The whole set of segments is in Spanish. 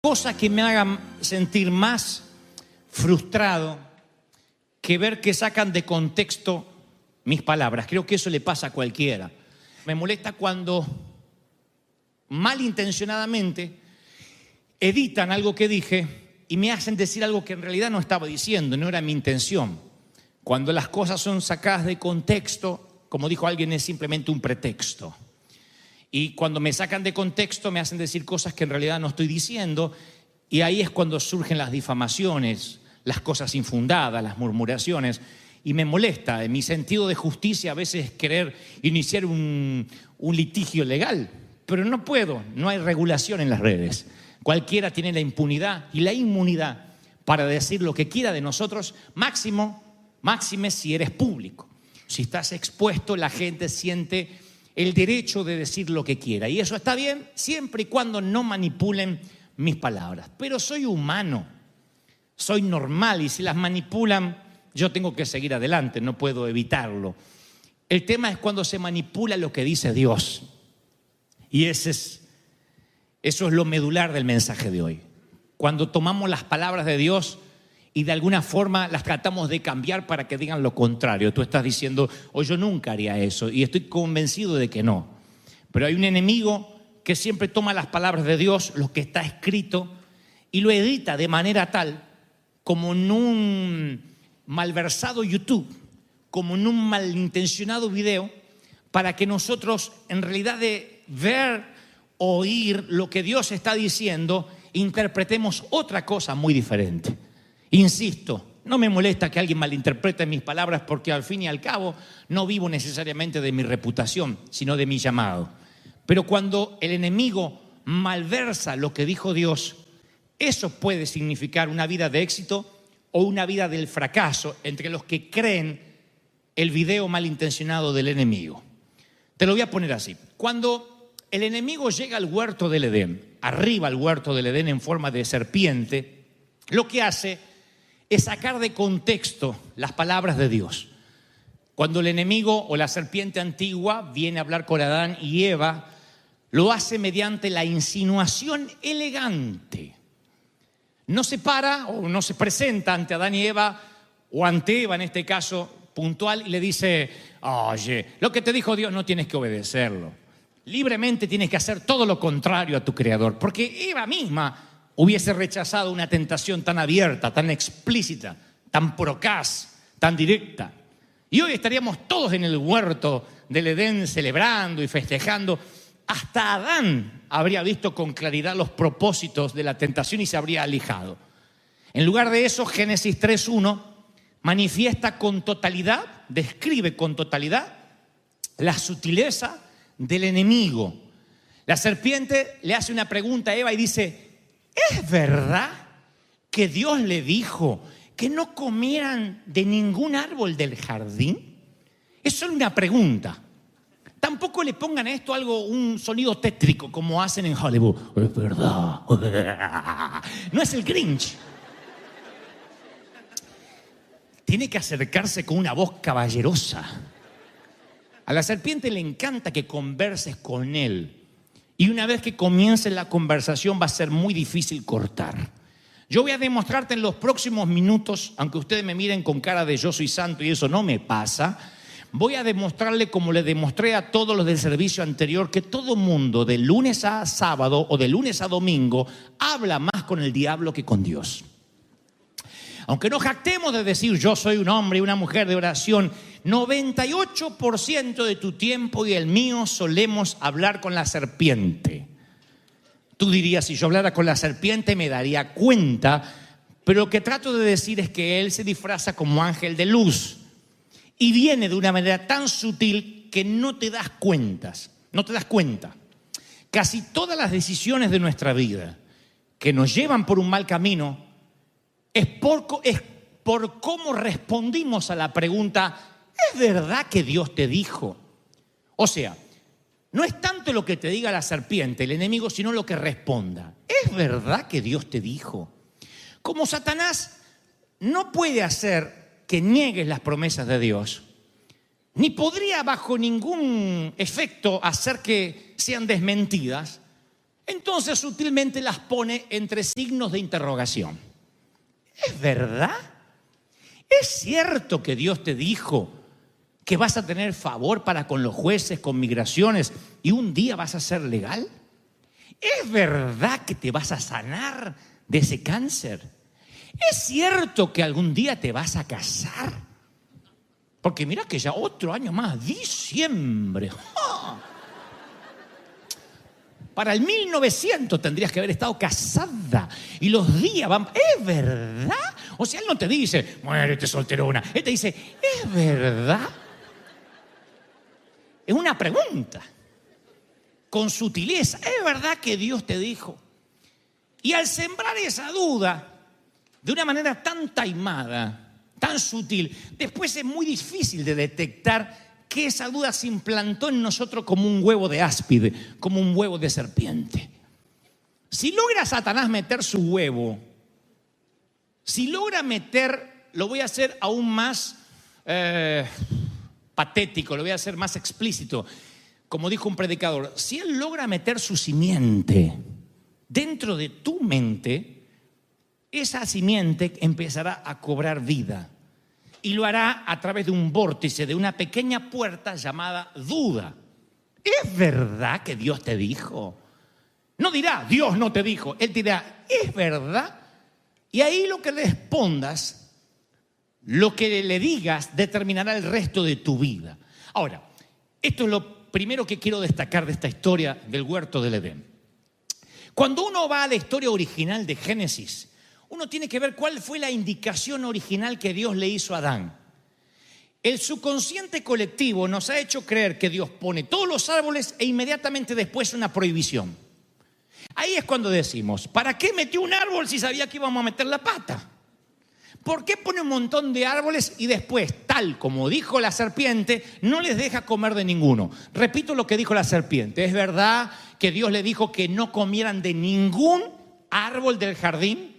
cosa que me haga sentir más frustrado que ver que sacan de contexto mis palabras. Creo que eso le pasa a cualquiera. Me molesta cuando malintencionadamente editan algo que dije y me hacen decir algo que en realidad no estaba diciendo, no era mi intención. Cuando las cosas son sacadas de contexto, como dijo alguien, es simplemente un pretexto. Y cuando me sacan de contexto me hacen decir cosas que en realidad no estoy diciendo, y ahí es cuando surgen las difamaciones, las cosas infundadas, las murmuraciones, y me molesta. En mi sentido de justicia a veces es querer iniciar un litigio legal, pero no puedo, no hay regulación en las redes. Cualquiera tiene la impunidad y la inmunidad para decir lo que quiera de nosotros, máxime si eres público. Si estás expuesto, la gente siente el derecho de decir lo que quiera. Y eso está bien siempre y cuando no manipulen mis palabras. Pero soy humano, soy normal, y si las manipulan, yo tengo que seguir adelante, no puedo evitarlo. El tema es cuando se manipula lo que dice Dios. Y eso es lo medular del mensaje de hoy. Cuando tomamos las palabras de Dios y de alguna forma las tratamos de cambiar para que digan lo contrario. Tú estás diciendo, yo nunca haría eso, y estoy convencido de que no. Pero hay un enemigo que siempre toma las palabras de Dios, lo que está escrito, y lo edita de manera tal, como en un malversado YouTube, como en un malintencionado video, para que nosotros, en realidad de ver, oír lo que Dios está diciendo, interpretemos otra cosa muy diferente. Insisto, no me molesta que alguien malinterprete mis palabras, porque al fin y al cabo no vivo necesariamente de mi reputación, sino de mi llamado. Pero cuando el enemigo malversa lo que dijo Dios, eso puede significar una vida de éxito o una vida del fracaso entre los que creen el video malintencionado del enemigo. Te lo voy a poner así. Cuando el enemigo llega al huerto del Edén, arriba al huerto del Edén en forma de serpiente, lo que hace es sacar de contexto las palabras de Dios. Cuando el enemigo o la serpiente antigua viene a hablar con Adán y Eva, lo hace mediante la insinuación elegante. No se para o no se presenta ante Adán y Eva, o ante Eva en este caso puntual, y le dice, oye, lo que te dijo Dios no tienes que obedecerlo. Libremente tienes que hacer todo lo contrario a tu Creador, porque Eva misma hubiese rechazado una tentación tan abierta, tan explícita, tan procaz, tan directa. Y hoy estaríamos todos en el huerto del Edén celebrando y festejando. Hasta Adán habría visto con claridad los propósitos de la tentación y se habría alejado. En lugar de eso, Génesis 3:1 manifiesta con totalidad, describe con totalidad la sutileza del enemigo. La serpiente le hace una pregunta a Eva y dice, ¿es verdad que Dios le dijo que no comieran de ningún árbol del jardín? Es solo una pregunta. Tampoco le pongan a esto un sonido tétrico como hacen en Hollywood. Es verdad. No es el Grinch. Tiene que acercarse con una voz caballerosa. A la serpiente le encanta que converses con él. Y una vez que comience la conversación va a ser muy difícil cortar. Yo voy a demostrarte en los próximos minutos, aunque ustedes me miren con cara de yo soy santo y eso no me pasa, voy a demostrarle, como le demostré a todos los del servicio anterior, que todo mundo de lunes a sábado o de lunes a domingo habla más con el diablo que con Dios. Aunque nos jactemos de decir yo soy un hombre y una mujer de oración, 98% de tu tiempo y el mío solemos hablar con la serpiente. Tú dirías, si yo hablara con la serpiente me daría cuenta, pero lo que trato de decir es que él se disfraza como ángel de luz y viene de una manera tan sutil que no te das cuenta. Casi todas las decisiones de nuestra vida que nos llevan por un mal camino es por cómo respondimos a la pregunta, ¿es verdad que Dios te dijo? O sea, no es tanto lo que te diga la serpiente, el enemigo, sino lo que responda. ¿Es verdad que Dios te dijo? Como Satanás no puede hacer que niegues las promesas de Dios, ni podría bajo ningún efecto hacer que sean desmentidas, Entonces sutilmente las pone entre signos de interrogación. ¿Es verdad? ¿Es cierto que Dios te dijo que vas a tener favor para con los jueces, con migraciones, y un día vas a ser legal? ¿Es verdad que te vas a sanar de ese cáncer? ¿Es cierto que algún día te vas a casar? Porque mira que ya otro año más, diciembre. ¡Oh! Para el 1900 tendrías que haber estado casada y los días van... ¿Es verdad? O sea, él no te dice, muérete solterona. Él te dice, ¿es verdad? Es una pregunta con sutileza. ¿Es verdad que Dios te dijo? Y al sembrar esa duda de una manera tan taimada, tan sutil, después es muy difícil de detectar que esa duda se implantó en nosotros como un huevo de áspide, como un huevo de serpiente. Si logra Satanás meter su huevo, si logra meter, lo voy a hacer aún más patético, lo voy a hacer más explícito, como dijo un predicador, si él logra meter su simiente dentro de tu mente, esa simiente empezará a cobrar vida. Y lo hará a través de un vórtice, de una pequeña puerta llamada duda. ¿Es verdad que Dios te dijo? No dirá, Dios no te dijo. Él dirá, ¿es verdad? Y ahí lo que respondas, lo que le digas, determinará el resto de tu vida. Ahora, esto es lo primero que quiero destacar de esta historia del huerto del Edén. Cuando uno va a la historia original de Génesis, uno tiene que ver cuál fue la indicación original que Dios le hizo a Adán. El subconsciente colectivo nos ha hecho creer que Dios pone todos los árboles e inmediatamente después una prohibición. Ahí es cuando decimos, ¿para qué metió un árbol si sabía que íbamos a meter la pata? ¿Por qué pone un montón de árboles y después, tal como dijo la serpiente, no les deja comer de ninguno? Repito lo que dijo la serpiente. ¿Es verdad que Dios le dijo que no comieran de ningún árbol del jardín?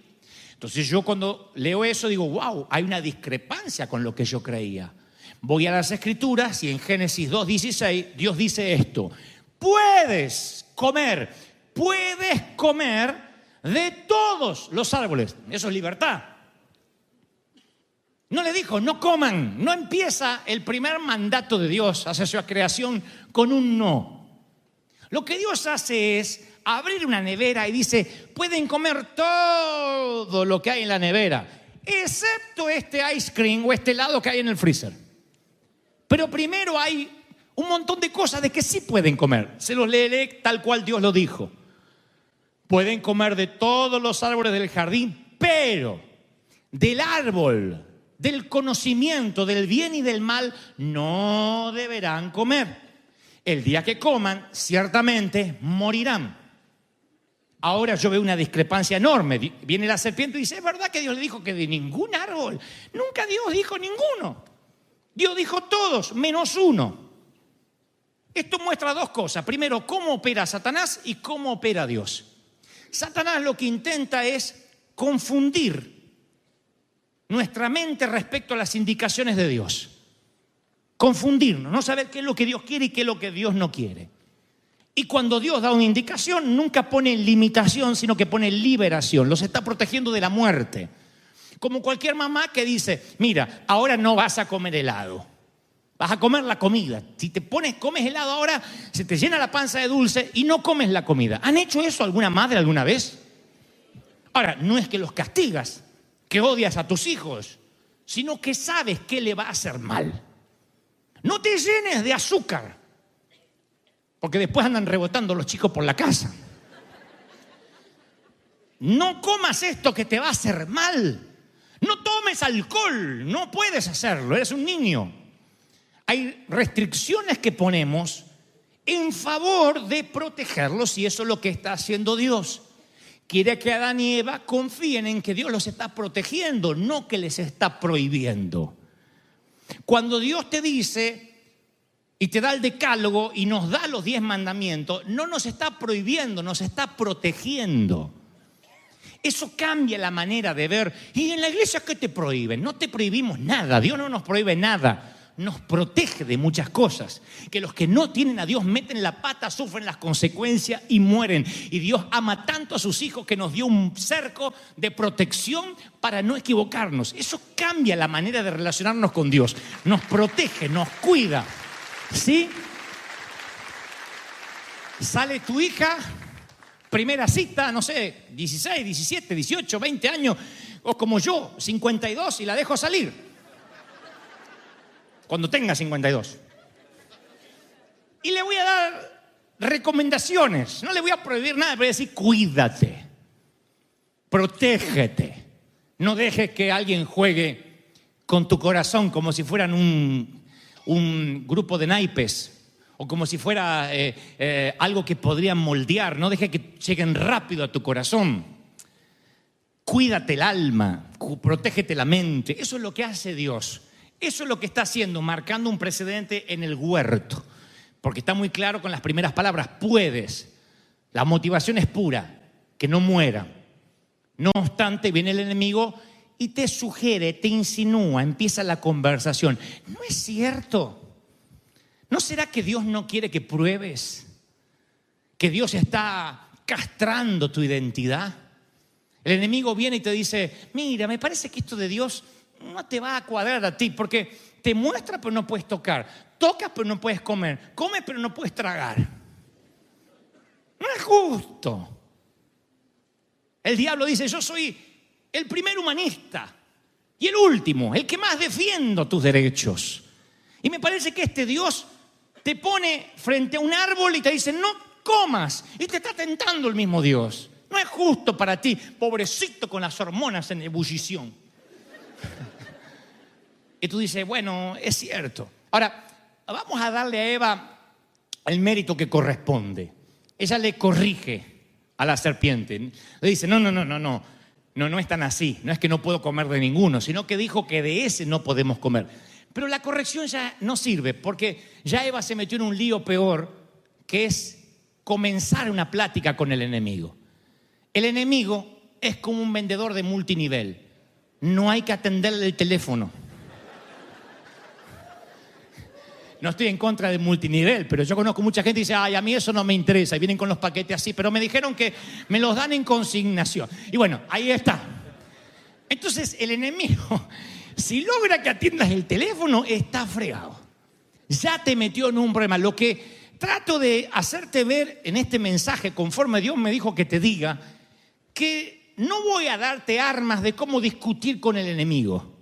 Entonces yo cuando leo eso digo, wow, hay una discrepancia con lo que yo creía. Voy a las Escrituras y en Génesis 2:16 Dios dice esto: puedes comer de todos los árboles. Eso es libertad. No le dijo, no coman. No empieza el primer mandato de Dios hacia su creación con un no. Lo que Dios hace es abrir una nevera y dice, pueden comer todo lo que hay en la nevera, excepto este ice cream o este helado que hay en el freezer. Pero primero hay un montón de cosas de que sí pueden comer. Se los leeré tal cual Dios lo dijo. Pueden comer de todos los árboles del jardín, pero del árbol del conocimiento del bien y del mal no deberán comer. El día que coman, ciertamente morirán. Ahora yo veo una discrepancia enorme. Viene la serpiente y dice, ¿es verdad que Dios le dijo que de ningún árbol? Nunca Dios dijo ninguno. Dios dijo todos, menos uno. Esto muestra dos cosas. Primero, cómo opera Satanás y cómo opera Dios. Satanás lo que intenta es confundir nuestra mente respecto a las indicaciones de Dios. Confundirnos, no saber qué es lo que Dios quiere y qué es lo que Dios no quiere. Y cuando Dios da una indicación, nunca pone limitación, sino que pone liberación. Los está protegiendo de la muerte. Como cualquier mamá que dice, mira, ahora no vas a comer helado. Vas a comer la comida. Si te comes helado ahora, se te llena la panza de dulce y no comes la comida. ¿Han hecho eso alguna madre alguna vez? Ahora, no es que los castigas, que odias a tus hijos, sino que sabes que le va a hacer mal. No te llenes de azúcar, porque después andan rebotando los chicos por la casa. No comas esto que te va a hacer mal. No tomes alcohol, no puedes hacerlo, eres un niño. Hay restricciones que ponemos en favor de protegerlos y eso es lo que está haciendo Dios. Quiere que Adán y Eva confíen en que Dios los está protegiendo, no que les está prohibiendo. Cuando Dios te dice y te da el decálogo y nos da los 10 mandamientos, no nos está prohibiendo, nos está protegiendo. Eso cambia la manera de ver. ¿Y en la iglesia qué te prohíben? No te prohibimos nada, Dios no nos prohíbe nada. nos protege de muchas cosas. Que los que no tienen a Dios meten la pata, sufren las consecuencias y mueren. Y Dios ama tanto a sus hijos que nos dio un cerco de protección para no equivocarnos. Eso cambia la manera de relacionarnos con Dios. Nos protege, nos cuida. ¿Sí? Sale tu hija, primera cita, no sé, 16, 17, 18, 20 años, o como yo, 52, y la dejo salir. Cuando tenga 52. Y le voy a dar recomendaciones. No le voy a prohibir nada, pero voy a decir, cuídate, protégete. No dejes que alguien juegue con tu corazón como si fueran un grupo de naipes. O como si fuera algo que podrían moldear. No dejes que lleguen rápido a tu corazón. Cuídate el alma, protégete la mente. Eso es lo que hace Dios. Eso es lo que está haciendo, marcando un precedente en el huerto. Porque está muy claro con las primeras palabras, puedes. La motivación es pura, que no muera. No obstante, viene el enemigo y te sugiere, te insinúa, empieza la conversación. ¿No es cierto? ¿No será que Dios no quiere que pruebes? ¿Que Dios está castrando tu identidad? El enemigo viene y te dice, mira, me parece que esto de Dios no te va a cuadrar a ti, porque te muestra pero no puedes tocar, tocas pero no puedes comer, comes pero no puedes tragar. No es justo. El diablo dice, yo soy el primer humanista y el último, el que más defiendo tus derechos. Y me parece que este Dios te pone frente a un árbol y te dice, no comas. Y te está tentando el mismo Dios. No es justo para ti, pobrecito con las hormonas en ebullición. Y tú dices, bueno, es cierto. Ahora, vamos a darle a Eva el mérito que corresponde. Ella le corrige a la serpiente. Le dice, no es tan así. No es que no puedo comer de ninguno, sino que dijo que de ese no podemos comer. Pero la corrección ya no sirve, porque ya Eva se metió en un lío peor, que es comenzar una plática con el enemigo. El enemigo es como un vendedor de multinivel. No hay que atenderle el teléfono. No estoy en contra de multinivel, pero yo conozco mucha gente que dice, ay, a mí eso no me interesa, y vienen con los paquetes así, pero me dijeron que me los dan en consignación. Y bueno, ahí está. Entonces el enemigo, si logra que atiendas el teléfono, está fregado. Ya te metió en un problema. Lo que trato de hacerte ver en este mensaje, conforme Dios me dijo que te diga, que no voy a darte armas de cómo discutir con el enemigo.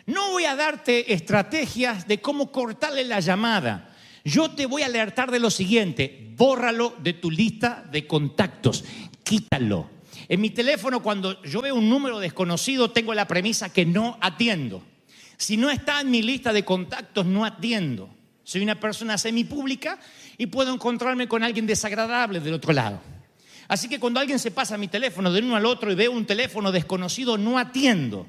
No voy a darte estrategias de cómo cortarle la llamada. Yo te voy a alertar de lo siguiente: bórralo de tu lista de contactos, quítalo. En mi teléfono, cuando yo veo un número desconocido, tengo la premisa que no atiendo. Si no está en mi lista de contactos, no atiendo. Soy una persona semipública y puedo encontrarme con alguien desagradable del otro lado. Así que cuando alguien se pasa mi teléfono de uno al otro y veo un teléfono desconocido, no atiendo.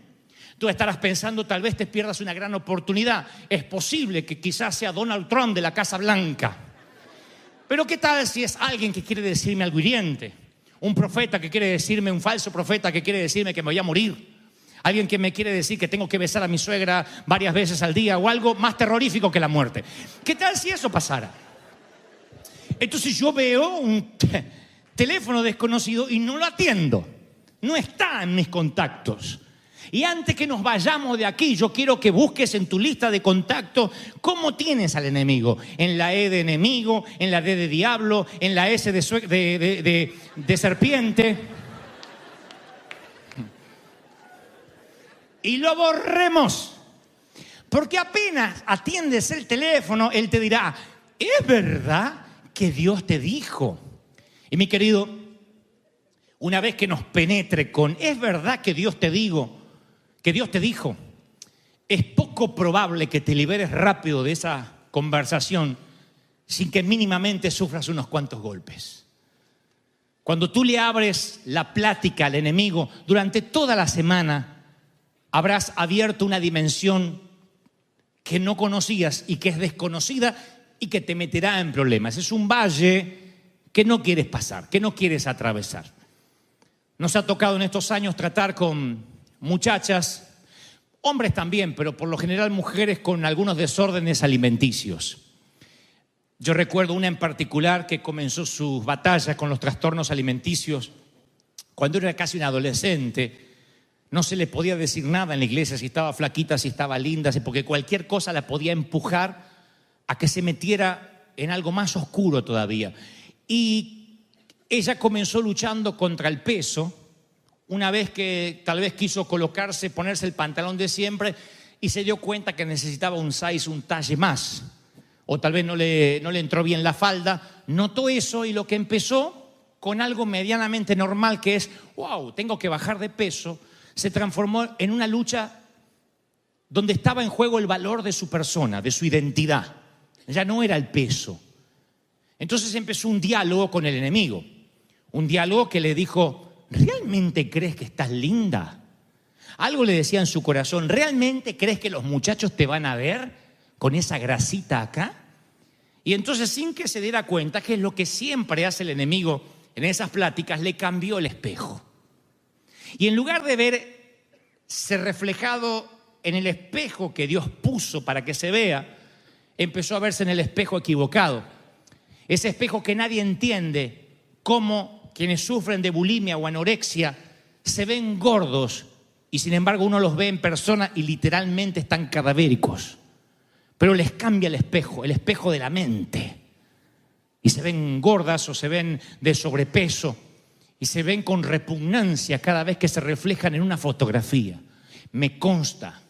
Tú estarás pensando, tal vez te pierdas una gran oportunidad. Es posible que quizás sea Donald Trump de la Casa Blanca. Pero ¿qué tal si es alguien que quiere decirme algo hiriente? Un profeta que quiere decirme, un falso profeta que quiere decirme que me voy a morir. Alguien que me quiere decir que tengo que besar a mi suegra varias veces al día, o algo más terrorífico que la muerte. ¿Qué tal si eso pasara? Entonces yo veo un teléfono desconocido y no lo atiendo. No está en mis contactos. Y antes que nos vayamos de aquí, yo quiero que busques en tu lista de contactos cómo tienes al enemigo. En la E de enemigo, en la D de diablo, en la S de serpiente. Y lo borremos. Porque apenas atiendes el teléfono, él te dirá, ¿es verdad que Dios te dijo? Y mi querido, una vez que nos penetre con, ¿es verdad que Dios te dijo? Que Dios te dijo, es poco probable que te liberes rápido de esa conversación sin que mínimamente sufras unos cuantos golpes. Cuando tú le abres la plática al enemigo, durante toda la semana habrás abierto una dimensión que no conocías y que es desconocida y que te meterá en problemas. Es un valle que no quieres pasar, que no quieres atravesar. Nos ha tocado en estos años tratar con muchachas, Hombres también, pero por lo general mujeres con algunos desórdenes alimenticios. Yo recuerdo una en particular que comenzó sus batallas con los trastornos alimenticios cuando era casi un adolescente. No se le podía decir nada en la iglesia, si estaba flaquita, si estaba linda, porque cualquier cosa la podía empujar a que se metiera en algo más oscuro todavía. Y ella comenzó luchando contra el peso, una vez que tal vez quiso ponerse el pantalón de siempre y se dio cuenta que necesitaba un talle más. O tal vez no le entró bien la falda, notó eso y lo que empezó con algo medianamente normal que es, wow, tengo que bajar de peso, se transformó en una lucha donde estaba en juego el valor de su persona, de su identidad. Ya no era el peso. Entonces empezó un diálogo con el enemigo, un diálogo que le dijo, ¿realmente crees que estás linda? Algo le decía en su corazón, ¿realmente crees que los muchachos te van a ver con esa grasita acá? Y entonces, sin que se diera cuenta, que es lo que siempre hace el enemigo en esas pláticas, le cambió el espejo. Y en lugar de verse reflejado en el espejo que Dios puso para que se vea, empezó a verse en el espejo equivocado. Ese espejo que nadie entiende, cómo quienes sufren de bulimia o anorexia se ven gordos y sin embargo uno los ve en persona y literalmente están cadavéricos. Pero les cambia el espejo de la mente. Y se ven gordas o se ven de sobrepeso y se ven con repugnancia cada vez que se reflejan en una fotografía. Me consta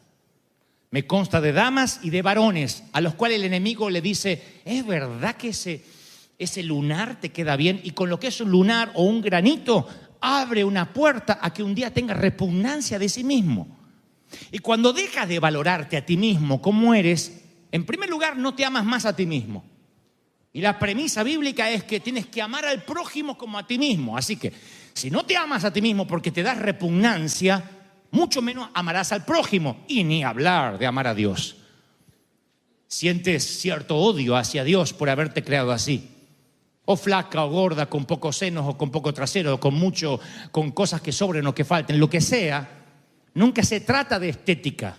de damas y de varones a los cuales el enemigo le dice, ¿es verdad que ese lunar te queda bien? Y con lo que es un lunar o un granito abre una puerta a que un día tenga repugnancia de sí mismo. Y cuando dejas de valorarte a ti mismo como eres, en primer lugar no te amas más a ti mismo. Y la premisa bíblica es que tienes que amar al prójimo como a ti mismo. Así que si no te amas a ti mismo porque te das repugnancia, mucho menos amarás al prójimo, y ni hablar de amar a Dios. Sientes cierto odio hacia Dios por haberte creado así. O flaca o gorda, con pocos senos o con poco trasero, o con cosas que sobren o que falten, lo que sea. Nunca se trata de estética.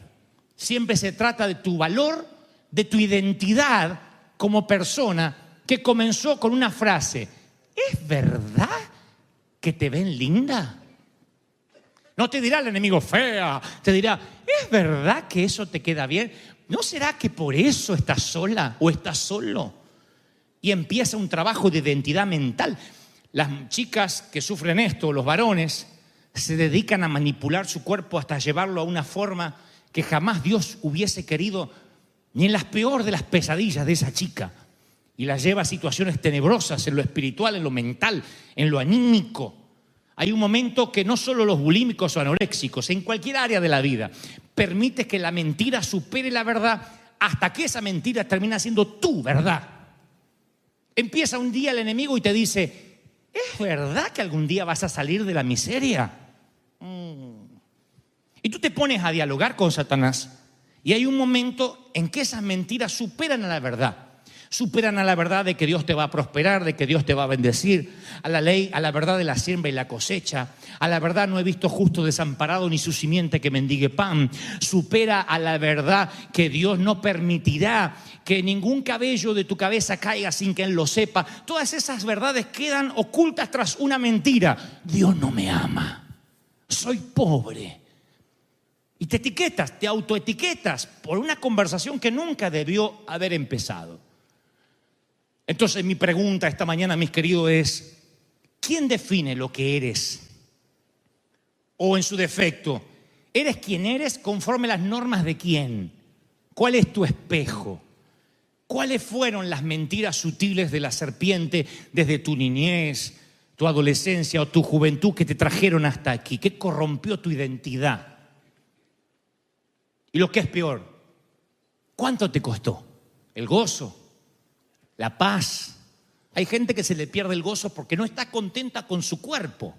Siempre se trata de tu valor, de tu identidad como persona, que comenzó con una frase: ¿es verdad que te ven linda? No te dirá el enemigo fea, te dirá, ¿es verdad que eso te queda bien? ¿No será que por eso estás sola o estás solo? Y empieza un trabajo de identidad mental. Las chicas que sufren esto, los varones, se dedican a manipular su cuerpo hasta llevarlo a una forma que jamás Dios hubiese querido, ni en las peores de las pesadillas de esa chica. Y la lleva a situaciones tenebrosas en lo espiritual, en lo mental, en lo anímico. Hay un momento que no solo los bulímicos o anoréxicos, en cualquier área de la vida, permite que la mentira supere la verdad hasta que esa mentira termina siendo tu verdad. Empieza un día el enemigo y te dice, ¿es verdad que algún día vas a salir de la miseria? Y tú te pones a dialogar con Satanás y hay un momento en que esas mentiras superan a la verdad. Superan a la verdad de que Dios te va a prosperar, de que Dios te va a bendecir, a la ley, a la verdad de la siembra y la cosecha, a la verdad no he visto justo desamparado ni su simiente que mendigue pan. Supera a la verdad que Dios no permitirá que ningún cabello de tu cabeza caiga sin que Él lo sepa. Todas esas verdades quedan ocultas tras una mentira. Dios no me ama, soy pobre. Y te etiquetas, te autoetiquetas por una conversación que nunca debió haber empezado. Entonces mi pregunta esta mañana, mis queridos, es ¿quién define lo que eres? O en su defecto, ¿eres quien eres conforme a las normas de quién? ¿Cuál es tu espejo? ¿Cuáles fueron las mentiras sutiles de la serpiente desde tu niñez, tu adolescencia o tu juventud que te trajeron hasta aquí? ¿Qué corrompió tu identidad? Y lo que es peor, ¿cuánto te costó? ¿El gozo? La paz. Hay gente que se le pierde el gozo porque no está contenta con su cuerpo.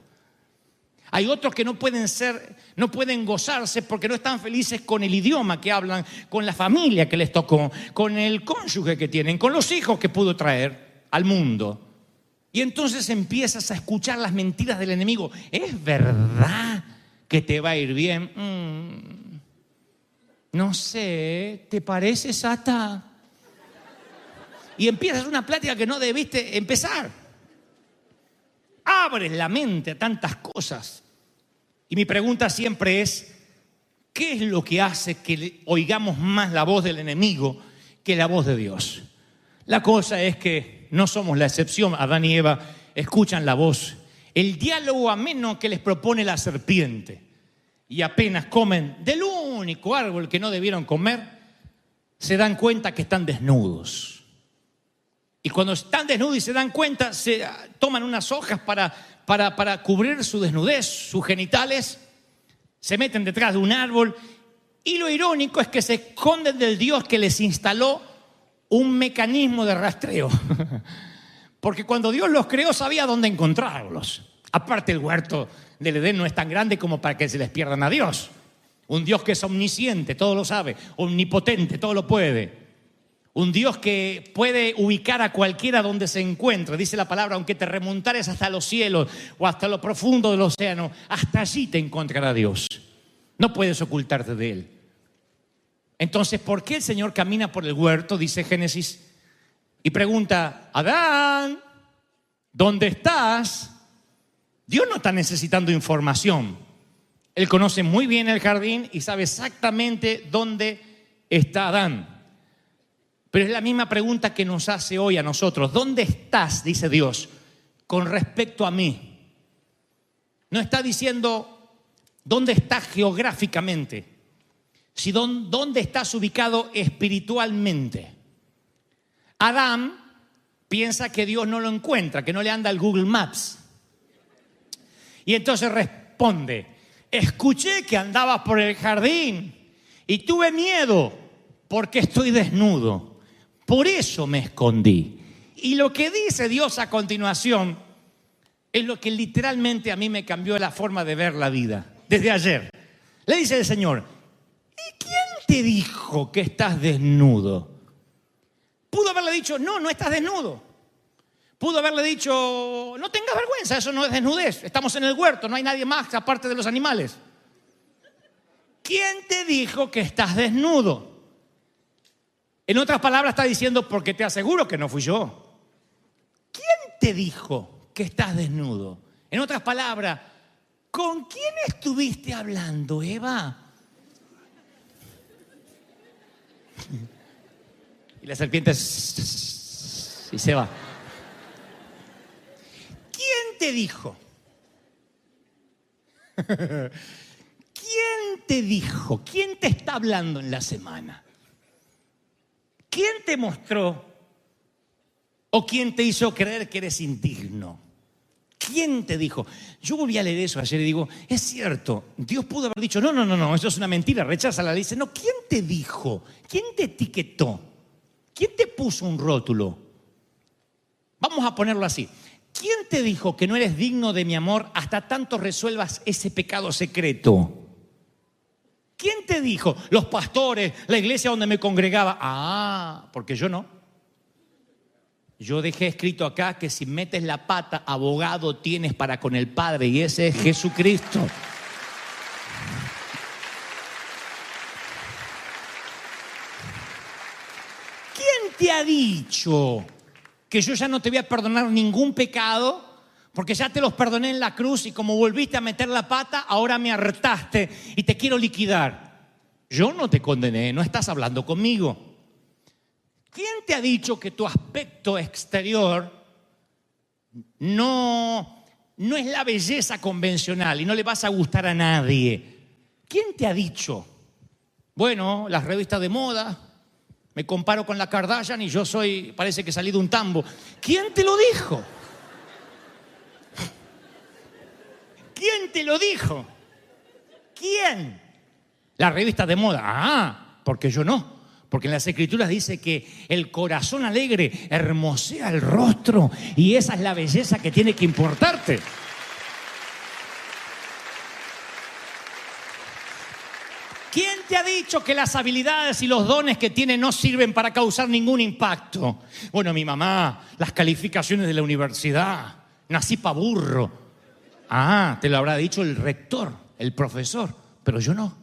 Hay otros que no pueden gozarse porque no están felices con el idioma que hablan, con la familia que les tocó, con el cónyuge que tienen, con los hijos que pudo traer al mundo. Y entonces empiezas a escuchar las mentiras del enemigo. ¿Es verdad que te va a ir bien? No sé, ¿te parece, Sata? Y empiezas una plática que no debiste empezar. Abres la mente a tantas cosas. Y mi pregunta siempre es, ¿qué es lo que hace que oigamos más la voz del enemigo que la voz de Dios? La cosa es que no somos la excepción. Adán y Eva escuchan la voz, el diálogo ameno que les propone la serpiente. Y apenas comen del único árbol que no debieron comer, se dan cuenta que están desnudos. Y cuando están desnudos y se dan cuenta, se toman unas hojas para cubrir su desnudez, sus genitales, se meten detrás de un árbol. Y lo irónico es que se esconden del Dios que les instaló un mecanismo de rastreo. Porque cuando Dios los creó sabía dónde encontrarlos. Aparte, el huerto del Edén no es tan grande como para que se les pierdan a Dios. Un Dios que es omnisciente, todo lo sabe, omnipotente, todo lo puede. Un Dios que puede ubicar a cualquiera donde se encuentre. Dice la palabra, aunque te remontares hasta los cielos o hasta lo profundo del océano, hasta allí te encontrará Dios. No puedes ocultarte de Él. Entonces, ¿por qué el Señor camina por el huerto? Dice Génesis, y pregunta, Adán, ¿dónde estás? Dios no está necesitando información. Él conoce muy bien el jardín y sabe exactamente dónde está Adán. Pero es la misma pregunta que nos hace hoy a nosotros. ¿Dónde estás, dice Dios, con respecto a mí? No está diciendo dónde estás geográficamente, sino dónde estás ubicado espiritualmente. Adán piensa que Dios no lo encuentra, que no le anda al Google Maps. Y entonces responde, escuché que andabas por el jardín y tuve miedo porque estoy desnudo. Por eso me escondí. Y lo que dice Dios a continuación es lo que literalmente a mí me cambió la forma de ver la vida. Desde ayer. Le dice el Señor, ¿y quién te dijo que estás desnudo? Pudo haberle dicho, no estás desnudo. Pudo haberle dicho, no tengas vergüenza, eso no es desnudez. Estamos en el huerto, no hay nadie más aparte de los animales. ¿Quién te dijo que estás desnudo? En otras palabras está diciendo, porque te aseguro que no fui yo. ¿Quién te dijo que estás desnudo? En otras palabras, ¿con quién estuviste hablando, Eva? Y la serpiente y se va. ¿Quién te dijo? ¿Quién te dijo? ¿Quién te está hablando en la semana? ¿Quién te mostró o quién te hizo creer que eres indigno? ¿Quién te dijo? Yo volví a leer eso ayer y digo, es cierto, Dios pudo haber dicho, no, eso es una mentira, recházala. Le dice, no, ¿quién te dijo? ¿Quién te etiquetó? ¿Quién te puso un rótulo? Vamos a ponerlo así. ¿Quién te dijo que no eres digno de mi amor hasta tanto resuelvas ese pecado secreto? ¿Quién te dijo? Los pastores, la iglesia donde me congregaba. Ah, porque yo no. Yo dejé escrito acá que si metes la pata, abogado tienes para con el Padre, y ese es Jesucristo. ¿Quién te ha dicho que yo ya no te voy a perdonar ningún pecado? Porque ya te los perdoné en la cruz y como volviste a meter la pata, ahora me hartaste y te quiero liquidar. Yo no te condené, no estás hablando conmigo. ¿Quién te ha dicho que tu aspecto exterior no es la belleza convencional y no le vas a gustar a nadie? ¿Quién te ha dicho? Bueno, las revistas de moda, me comparo con la Kardashian y yo parece que salí de un tambo. ¿Quién te lo dijo? ¿Quién te lo dijo? ¿Quién? La revista de moda. Ah, porque yo no. Porque en las Escrituras dice que el corazón alegre hermosea el rostro y esa es la belleza que tiene que importarte. ¿Quién te ha dicho que las habilidades y los dones que tiene no sirven para causar ningún impacto? Bueno, mi mamá, las calificaciones de la universidad, nací pa' burro. Ah, te lo habrá dicho el rector, el profesor, pero yo no.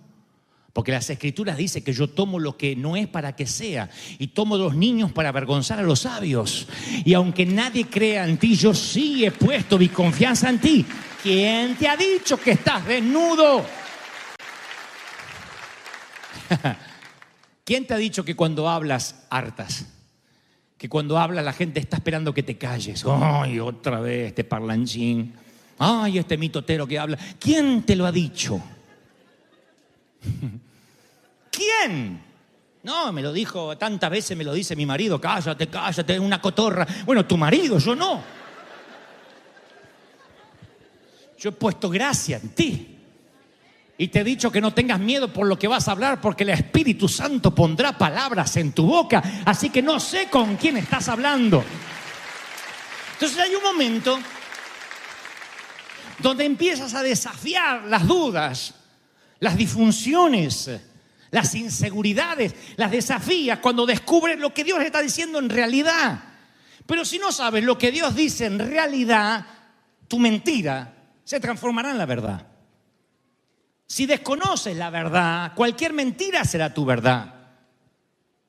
Porque las Escrituras dicen que yo tomo lo que no es para que sea y tomo los niños para avergonzar a los sabios. Y aunque nadie crea en ti, yo sí he puesto mi confianza en ti. ¿Quién te ha dicho que estás desnudo? ¿Quién te ha dicho que cuando hablas hartas? Que cuando hablas la gente está esperando que te calles. Ay, otra vez este parlanchín. Ay, este mitotero que habla. ¿Quién te lo ha dicho? ¿Quién? No, me lo dijo tantas veces, me lo dice mi marido. Cállate, cállate, una cotorra. Bueno, tu marido, yo no. Yo he puesto gracia en ti. Y te he dicho que no tengas miedo por lo que vas a hablar, porque el Espíritu Santo pondrá palabras en tu boca. Así que no sé con quién estás hablando. Entonces hay un momento donde empiezas a desafiar las dudas, las disfunciones, las inseguridades, las desafías cuando descubres lo que Dios está diciendo en realidad. Pero si no sabes lo que Dios dice en realidad, tu mentira se transformará en la verdad. Si desconoces la verdad, cualquier mentira será tu verdad.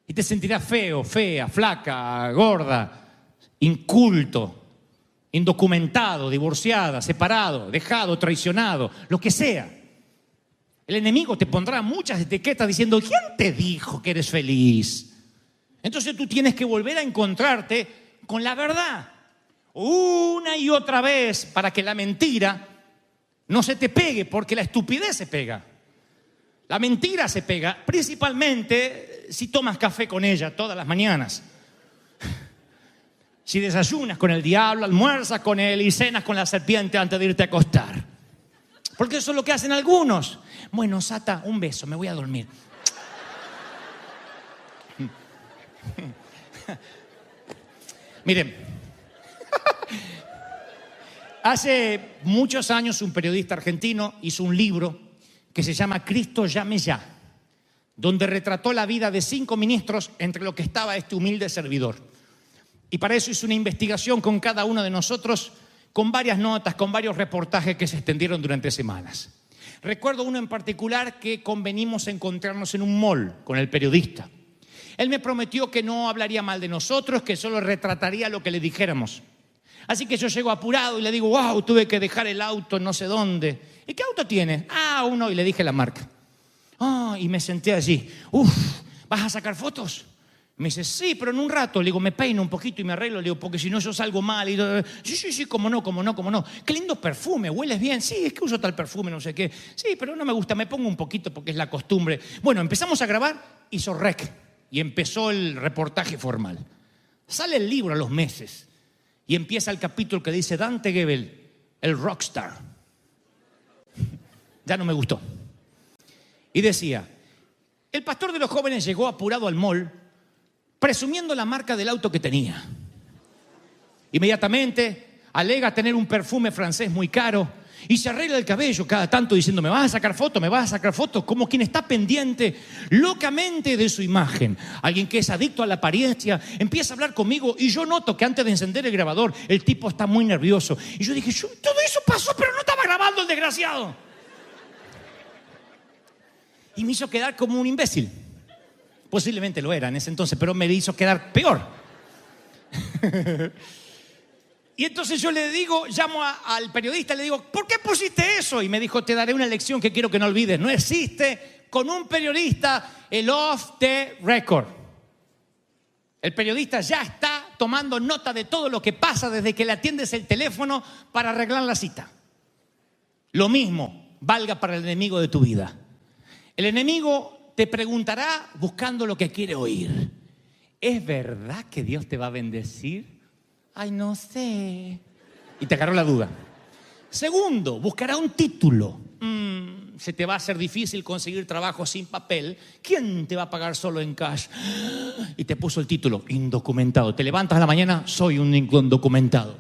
Y te sentirás feo, fea, flaca, gorda, inculto, indocumentado, divorciada, separado, dejado, traicionado, lo que sea. El enemigo te pondrá muchas etiquetas diciendo, ¿quién te dijo que eres feliz? Entonces tú tienes que volver a encontrarte con la verdad una y otra vez para que la mentira no se te pegue, porque la estupidez se pega. La mentira se pega, principalmente si tomas café con ella todas las mañanas. Si desayunas con el diablo, almuerzas con él y cenas con la serpiente antes de irte a acostar. Porque eso es lo que hacen algunos. Bueno, Sata, un beso, me voy a dormir. Miren, hace muchos años un periodista argentino hizo un libro que se llama Cristo llame ya, donde retrató la vida de 5 ministros entre los que estaba este humilde servidor. Y para eso hizo una investigación con cada uno de nosotros, con varias notas, con varios reportajes que se extendieron durante semanas. Recuerdo uno en particular que convenimos encontrarnos en un mall con el periodista. Él me prometió que no hablaría mal de nosotros, que solo retrataría lo que le dijéramos. Así que yo llego apurado y le digo, wow, tuve que dejar el auto en no sé dónde. ¿Y qué auto tienes? Ah, uno, y le dije la marca. Y me senté allí. ¿Vas a sacar fotos? Me dice, sí, pero en un rato. Le digo, me peino un poquito y me arreglo. Le digo, porque si no yo salgo mal. Y sí, cómo no. Qué lindo perfume, hueles bien. Sí, es que uso tal perfume, no sé qué. Sí, pero no me gusta, me pongo un poquito porque es la costumbre. Bueno, empezamos a grabar, hizo rec. Y empezó el reportaje formal. Sale el libro a los meses. Y empieza el capítulo que dice Dante Gebel, el rockstar. Ya no me gustó. Y decía, el pastor de los jóvenes llegó apurado al mall, presumiendo la marca del auto que tenía. Inmediatamente alega tener un perfume francés muy caro y se arregla el cabello cada tanto diciendo, ¿me vas a sacar fotos? Como quien está pendiente locamente de su imagen. Alguien que es adicto a la apariencia empieza a hablar conmigo y yo noto que antes de encender el grabador el tipo está muy nervioso. Y yo dije, todo eso pasó, pero no estaba grabando el desgraciado. Y me hizo quedar como un imbécil. Posiblemente lo era en ese entonces, pero me hizo quedar peor. Y entonces yo le digo, llamo al periodista y le digo, ¿por qué pusiste eso? Y me dijo, te daré una lección que quiero que no olvides. No existe con un periodista el off the record. El periodista ya está tomando nota de todo lo que pasa desde que le atiendes el teléfono para arreglar la cita. Lo mismo valga para el enemigo de tu vida. El enemigo te preguntará buscando lo que quiere oír. ¿Es verdad que Dios te va a bendecir? Ay, no sé. Y te agarró la duda. Segundo, buscará un título. Se te va a hacer difícil conseguir trabajo sin papel. ¿Quién te va a pagar solo en cash? Y te puso el título, indocumentado. Te levantas a la mañana, soy un indocumentado.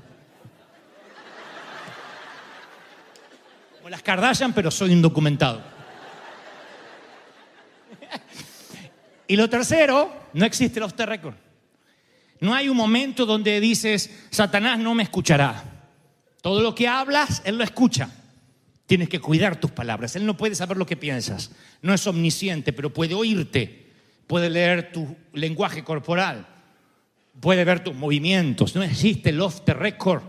Como las Kardashian, pero soy indocumentado. Y lo tercero, no existe el off the record. No hay un momento donde dices, Satanás no me escuchará. Todo lo que hablas, él lo escucha. Tienes que cuidar tus palabras. Él no puede saber lo que piensas. No es omnisciente, pero puede oírte. Puede leer tu lenguaje corporal. Puede ver tus movimientos. No existe el off the record.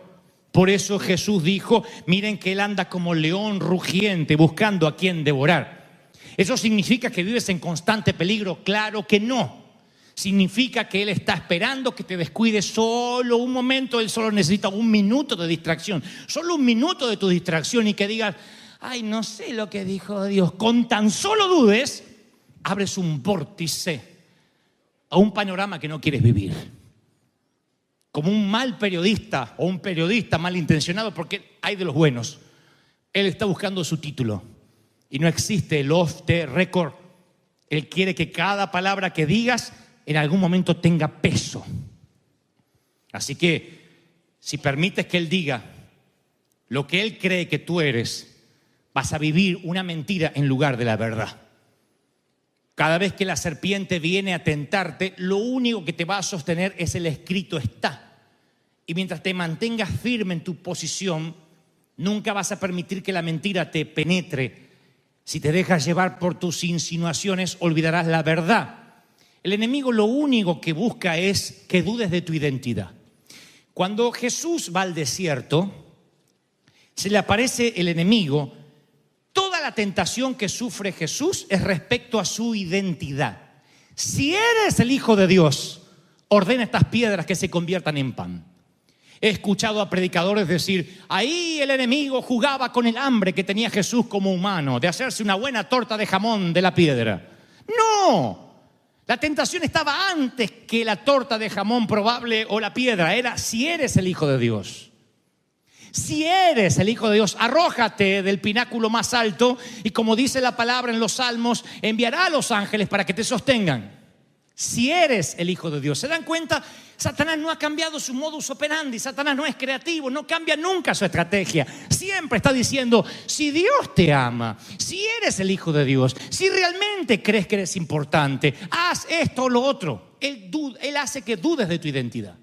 Por eso Jesús dijo, miren que Él anda como león rugiente buscando a quien devorar. ¿Eso significa que vives en constante peligro? Claro que no. Significa que Él está esperando que te descuides solo un momento. Él solo necesita un minuto de distracción. Solo un minuto de tu distracción y que digas, ay, no sé lo que dijo Dios. Con tan solo dudes, abres un vórtice a un panorama que no quieres vivir. Como un mal periodista o un periodista malintencionado, porque hay de los buenos. Él está buscando su título y no existe el off the record. Él quiere que cada palabra que digas en algún momento tenga peso. Así que si permites que Él diga lo que Él cree que tú eres, vas a vivir una mentira en lugar de la verdad. Cada vez que la serpiente viene a tentarte, lo único que te va a sostener es el escrito está. Y mientras te mantengas firme en tu posición, nunca vas a permitir que la mentira te penetre. Si te dejas llevar por tus insinuaciones, olvidarás la verdad. El enemigo lo único que busca es que dudes de tu identidad. Cuando Jesús va al desierto, se le aparece el enemigo. Toda la tentación que sufre Jesús es respecto a su identidad. Si eres el Hijo de Dios, ordena estas piedras que se conviertan en pan. He escuchado a predicadores decir, ahí el enemigo jugaba con el hambre que tenía Jesús como humano, de hacerse una buena torta de jamón de la piedra. ¡No! La tentación estaba antes que la torta de jamón probable o la piedra. Era, si eres el Hijo de Dios. Si eres el Hijo de Dios, arrójate del pináculo más alto y como dice la palabra en los Salmos, enviará a los ángeles para que te sostengan. Si eres el Hijo de Dios. ¿Se dan cuenta? Satanás no ha cambiado su modus operandi. Satanás no es creativo, no cambia nunca su estrategia. Siempre está diciendo, si Dios te ama, si eres el Hijo de Dios, si realmente crees que eres importante, haz esto o lo otro. Él hace que dudes de tu identidad.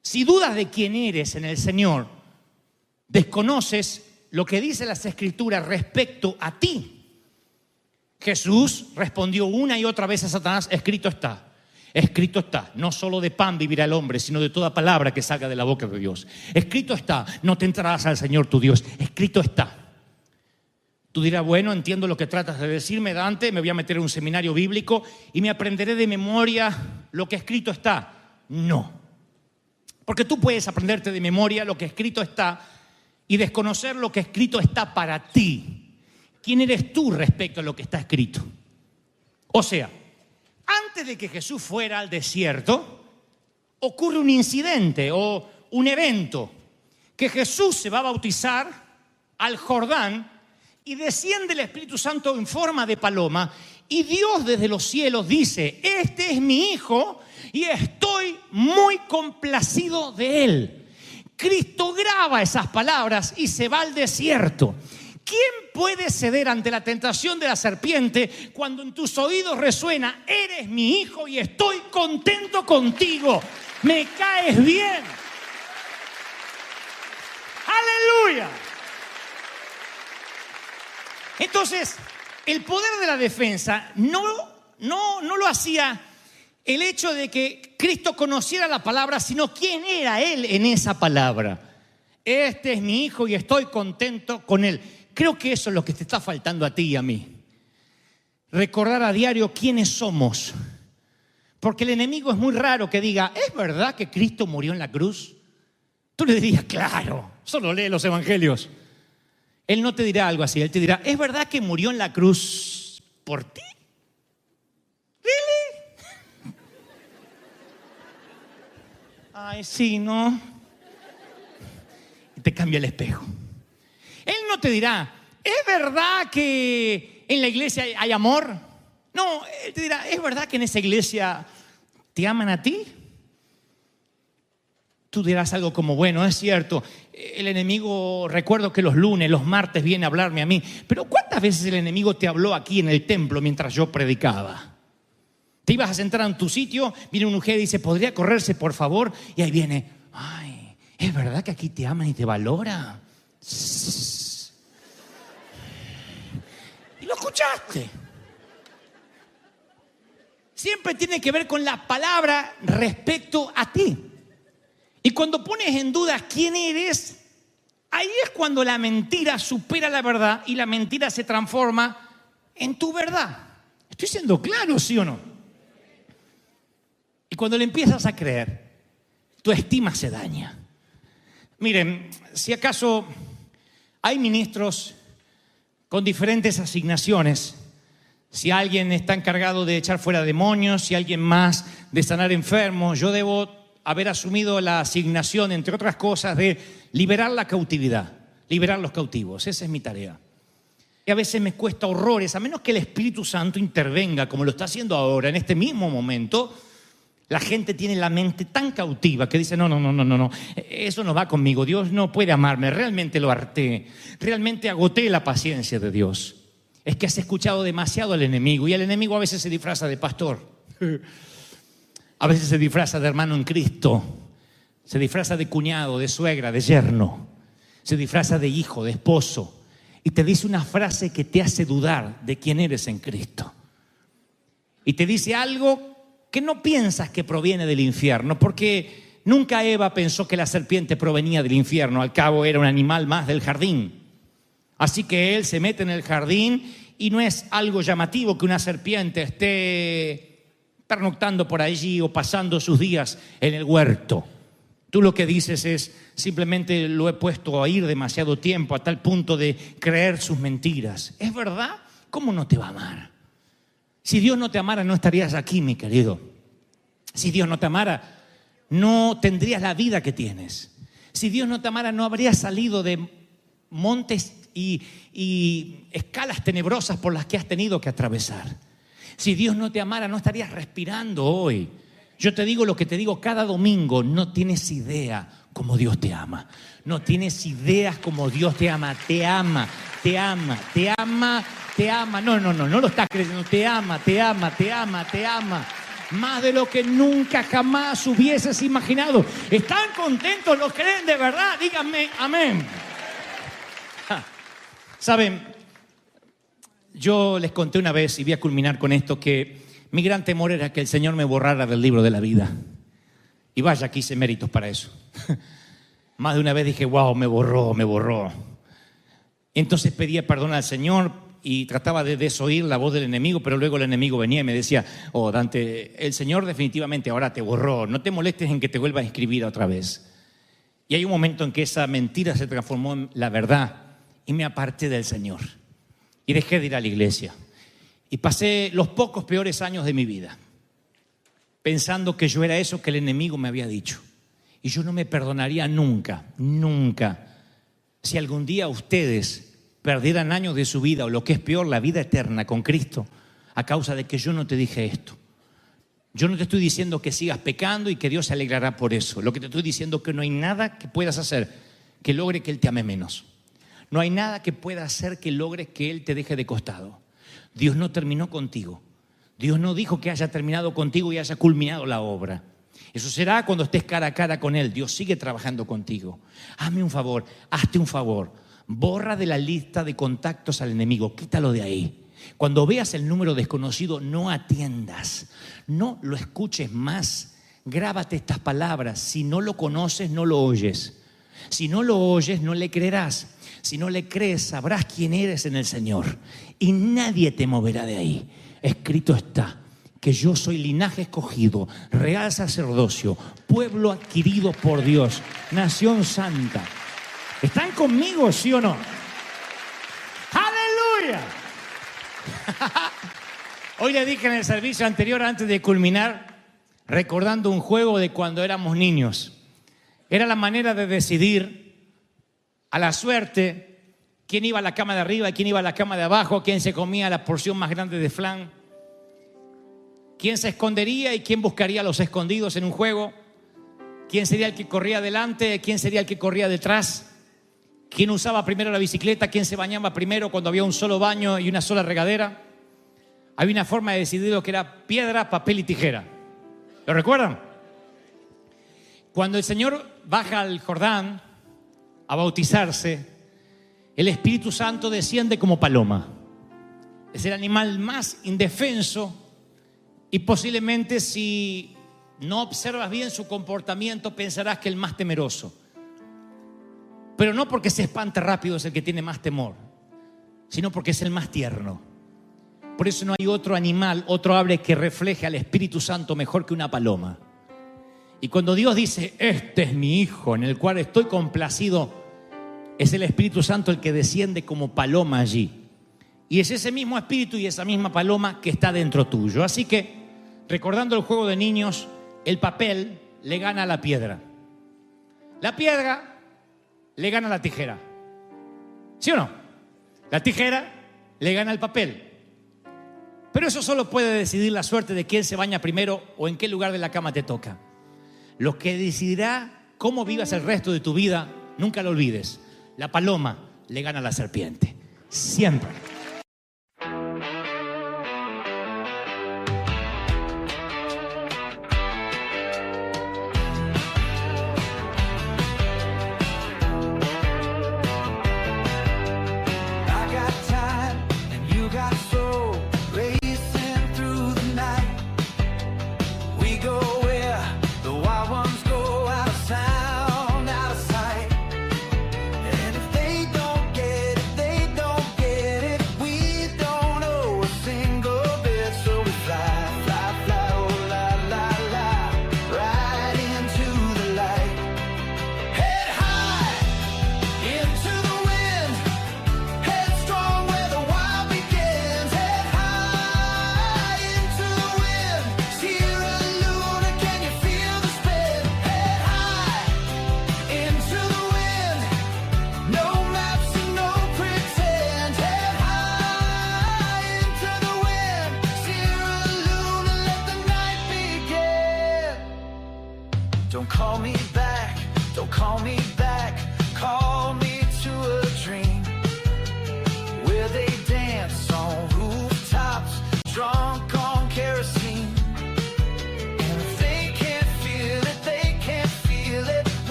Si dudas de quién eres en el Señor, desconoces lo que dicen las Escrituras respecto a ti. Jesús respondió una y otra vez a Satanás, escrito está, no solo de pan vivirá el hombre, sino de toda palabra que salga de la boca de Dios. Escrito está, no tentarás al Señor tu Dios, escrito está. Tú dirás, bueno, entiendo lo que tratas de decirme, Dante, me voy a meter en un seminario bíblico y me aprenderé de memoria lo que escrito está. No, porque tú puedes aprenderte de memoria lo que escrito está y desconocer lo que escrito está para ti. ¿Quién eres tú respecto a lo que está escrito? O sea, antes de que Jesús fuera al desierto, ocurre un incidente o un evento, que Jesús se va a bautizar al Jordán y desciende el Espíritu Santo en forma de paloma y Dios desde los cielos dice, este es mi Hijo y estoy muy complacido de Él. Cristo graba esas palabras y se va al desierto. ¿Quién puede ceder ante la tentación de la serpiente cuando en tus oídos resuena, eres mi hijo y estoy contento contigo, me caes bien? ¡Aleluya! Entonces, el poder de la defensa no lo hacía el hecho de que Cristo conociera la palabra, sino quién era Él en esa palabra. Este es mi hijo y estoy contento con Él. Creo que eso es lo que te está faltando a ti y a mí. Recordar a diario quiénes somos. Porque el enemigo es muy raro que diga, ¿es verdad que Cristo murió en la cruz? Tú le dirías, claro, solo lee los evangelios. Él no te dirá algo así, él te dirá, ¿es verdad que murió en la cruz por ti? ¿Really? Ay, sí, ¿no? Y te cambia el espejo. Él no te dirá, ¿es verdad que en la iglesia hay amor? No, él te dirá, ¿es verdad que en esa iglesia te aman a ti? Tú dirás algo como, bueno, es cierto, el enemigo, recuerdo que los lunes, los martes viene a hablarme a mí, pero ¿cuántas veces el enemigo te habló aquí en el templo mientras yo predicaba? Te ibas a sentar en tu sitio, viene una mujer y dice, ¿podría correrse por favor? Y ahí viene, ay, ¿es verdad que aquí te aman y te valoran? escuchaste. Siempre tiene que ver con la palabra respecto a ti. Y cuando pones en duda quién eres, ahí es cuando la mentira supera la verdad y la mentira se transforma en tu verdad. ¿Estoy siendo claro, sí o no? Y cuando le empiezas a creer, tu estima se daña. Miren, si acaso hay ministros con diferentes asignaciones, si alguien está encargado de echar fuera demonios, si alguien más de sanar enfermos, yo debo haber asumido la asignación, entre otras cosas, de liberar la cautividad, liberar los cautivos. Esa es mi tarea. Y a veces me cuesta horrores, a menos que el Espíritu Santo intervenga, como lo está haciendo ahora, en este mismo momento. La gente tiene la mente tan cautiva que dice, no, eso no va conmigo, Dios no puede amarme, realmente lo harté, realmente agoté la paciencia de Dios. Es que has escuchado demasiado al enemigo, y el enemigo a veces se disfraza de pastor, a veces se disfraza de hermano en Cristo, se disfraza de cuñado, de suegra, de yerno, se disfraza de hijo, de esposo, y te dice una frase que te hace dudar de quién eres en Cristo. Y te dice algo que no piensas que proviene del infierno, porque nunca Eva pensó que la serpiente provenía del infierno, al cabo era un animal más del jardín. Así que él se mete en el jardín y no es algo llamativo que una serpiente esté pernoctando por allí o pasando sus días en el huerto. Tú lo que dices es, simplemente lo he puesto a ir demasiado tiempo a tal punto de creer sus mentiras. ¿Es verdad? ¿Cómo no te va a amar? Si Dios no te amara, no estarías aquí, mi querido. Si Dios no te amara, no tendrías la vida que tienes. Si Dios no te amara, no habrías salido de montes y escalas tenebrosas por las que has tenido que atravesar. Si Dios no te amara, no estarías respirando hoy. Yo te digo lo que te digo cada domingo, no tienes idea cómo Dios te ama. No tienes ideas cómo Dios te ama. Te ama, te ama, te ama, te ama. No lo estás creyendo. Te ama, te ama, te ama, te ama. Más de lo que nunca jamás hubieses imaginado. ¿Están contentos? ¿Los creen de verdad? Díganme amén. Saben, yo les conté una vez, y voy a culminar con esto, que mi gran temor era que el Señor me borrara del libro de la vida. Y vaya que hice méritos para eso. Más de una vez dije, wow, me borró. Entonces pedía perdón al Señor y trataba de desoír la voz del enemigo, pero luego el enemigo venía y me decía, oh Dante, el Señor definitivamente ahora te borró, no te molestes en que te vuelva a escribir otra vez. Y hay un momento en que esa mentira se transformó en la verdad y me aparté del Señor y dejé de ir a la iglesia. Y pasé los pocos peores años de mi vida pensando que yo era eso que el enemigo me había dicho. Y yo no me perdonaría nunca si algún día ustedes perdieran años de su vida, o lo que es peor, la vida eterna con Cristo, a causa de que yo no te dije esto. Yo no te estoy diciendo que sigas pecando y que Dios se alegrará por eso. Lo que te estoy diciendo es que no hay nada que puedas hacer que logre que Él te ame menos. No hay nada que pueda hacer que logres que Él te deje de costado. Dios no terminó contigo. Dios no dijo que haya terminado contigo y haya culminado la obra. Eso será cuando estés cara a cara con Él. Dios sigue trabajando contigo. Hazme un favor, hazte un favor. Borra de la lista de contactos al enemigo. Quítalo de ahí. Cuando veas el número desconocido, no atiendas. No lo escuches más. Grábate estas palabras. Si no lo conoces, no lo oyes. Si no lo oyes, no le creerás. Si no le crees, sabrás quién eres en el Señor. Y nadie te moverá de ahí. Escrito está que yo soy linaje escogido, real sacerdocio, pueblo adquirido por Dios, nación santa. ¿Están conmigo, sí o no? ¡Aleluya! Hoy le dije en el servicio anterior, antes de culminar, recordando un juego de cuando éramos niños. Era la manera de decidir a la suerte quién iba a la cama de arriba y quién iba a la cama de abajo, quién se comía la porción más grande de flan, quién se escondería y quién buscaría a los escondidos en un juego, quién sería el que corría adelante, quién sería el que corría detrás, quién usaba primero la bicicleta, quién se bañaba primero cuando había un solo baño y una sola regadera. Había una forma de decidir lo que era piedra, papel y tijera. ¿Lo recuerdan? Cuando el Señor baja al Jordán a bautizarse, el Espíritu Santo desciende como paloma. es el animal más indefenso y posiblemente si no observas bien su comportamiento pensarás que es el más temeroso. Pero no porque se espante rápido es el que tiene más temor, sino porque es el más tierno. Por eso no hay otro animal, otro ave que refleje al Espíritu Santo mejor que una paloma. Y cuando Dios dice, este es mi hijo en el cual estoy complacido, es el Espíritu Santo el que desciende como paloma allí. Y es ese mismo espíritu y esa misma paloma que está dentro tuyo. Así que, recordando el juego de niños, el papel le gana a la piedra. La piedra le gana a la tijera. ¿Sí o no? La tijera le gana al papel. Pero eso solo puede decidir la suerte de quién se baña primero o en qué lugar de la cama te toca. Lo que decidirá cómo vivas el resto de tu vida, nunca lo olvides. La paloma le gana a la serpiente. Siempre.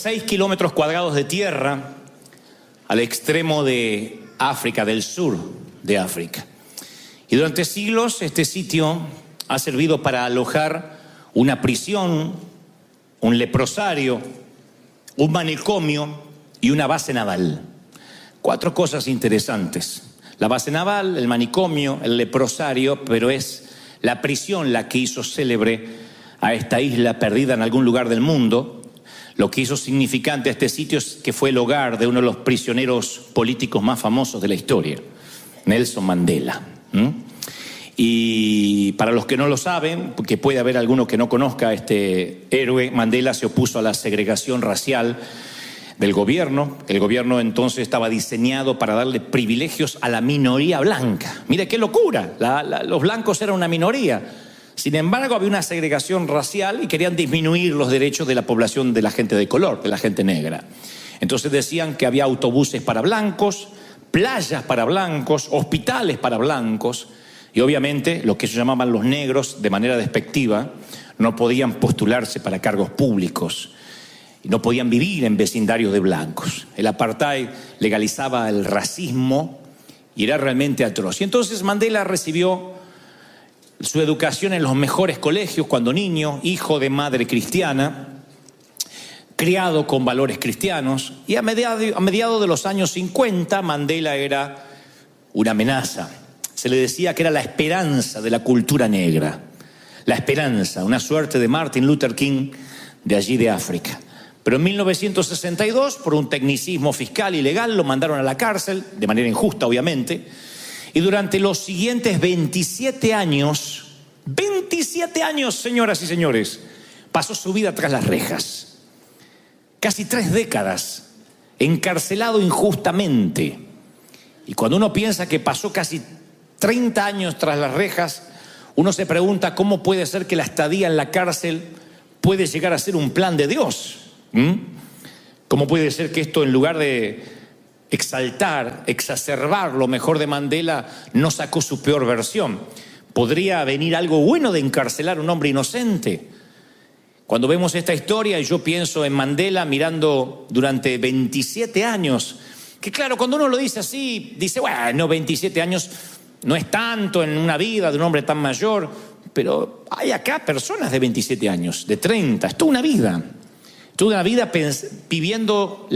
...6 kilómetros cuadrados de tierra al extremo de África, del sur de África. Y durante siglos este sitio ha servido para alojar una prisión, un leprosario, un manicomio y una base naval. 4 cosas interesantes. La base naval, el manicomio, el leprosario, pero es la prisión la que hizo célebre a esta isla perdida en algún lugar del mundo. Lo que hizo significante a este sitio es que fue el hogar de uno de los prisioneros políticos más famosos de la historia, Nelson Mandela. Y para los que no lo saben, porque puede haber alguno que no conozca a este héroe, Mandela se opuso a la segregación racial del gobierno. El gobierno entonces estaba diseñado para darle privilegios a la minoría blanca. Mire qué locura, los blancos eran una minoría. Sin embargo, había una segregación racial y querían disminuir los derechos de la población de la gente de color, de la gente negra. Entonces decían que había autobuses para blancos, playas para blancos, hospitales para blancos, y obviamente lo que ellos llamaban los negros, de manera despectiva, no podían postularse para cargos públicos y no podían vivir en vecindarios de blancos. El apartheid legalizaba el racismo y era realmente atroz. Y entonces Mandela recibió su educación en los mejores colegios cuando niño, hijo de madre cristiana, criado con valores cristianos, y a mediados de los años 50 Mandela era una amenaza. Se le decía que era la esperanza de la cultura negra, la esperanza, una suerte de Martin Luther King de allí de África. Pero en 1962, por un tecnicismo fiscal y legal, lo mandaron a la cárcel, de manera injusta obviamente, y durante los siguientes 27 años, señoras y señores, pasó su vida tras las rejas. Casi 3 décadas, encarcelado injustamente. Y cuando uno piensa que pasó casi 30 años tras las rejas, uno se pregunta cómo puede ser que la estadía en la cárcel puede llegar a ser un plan de Dios. ¿Cómo puede ser que esto, en lugar de exaltar, exacerbar lo mejor de Mandela, no sacó su peor versión? ¿Podría venir algo bueno de encarcelar a un hombre inocente? Cuando vemos esta historia y yo pienso en Mandela mirando durante 27 años, que claro, cuando uno lo dice así, dice, bueno, 27 años no es tanto en una vida de un hombre tan mayor, pero hay acá personas de 27 años, de 30, es toda una vida viviendo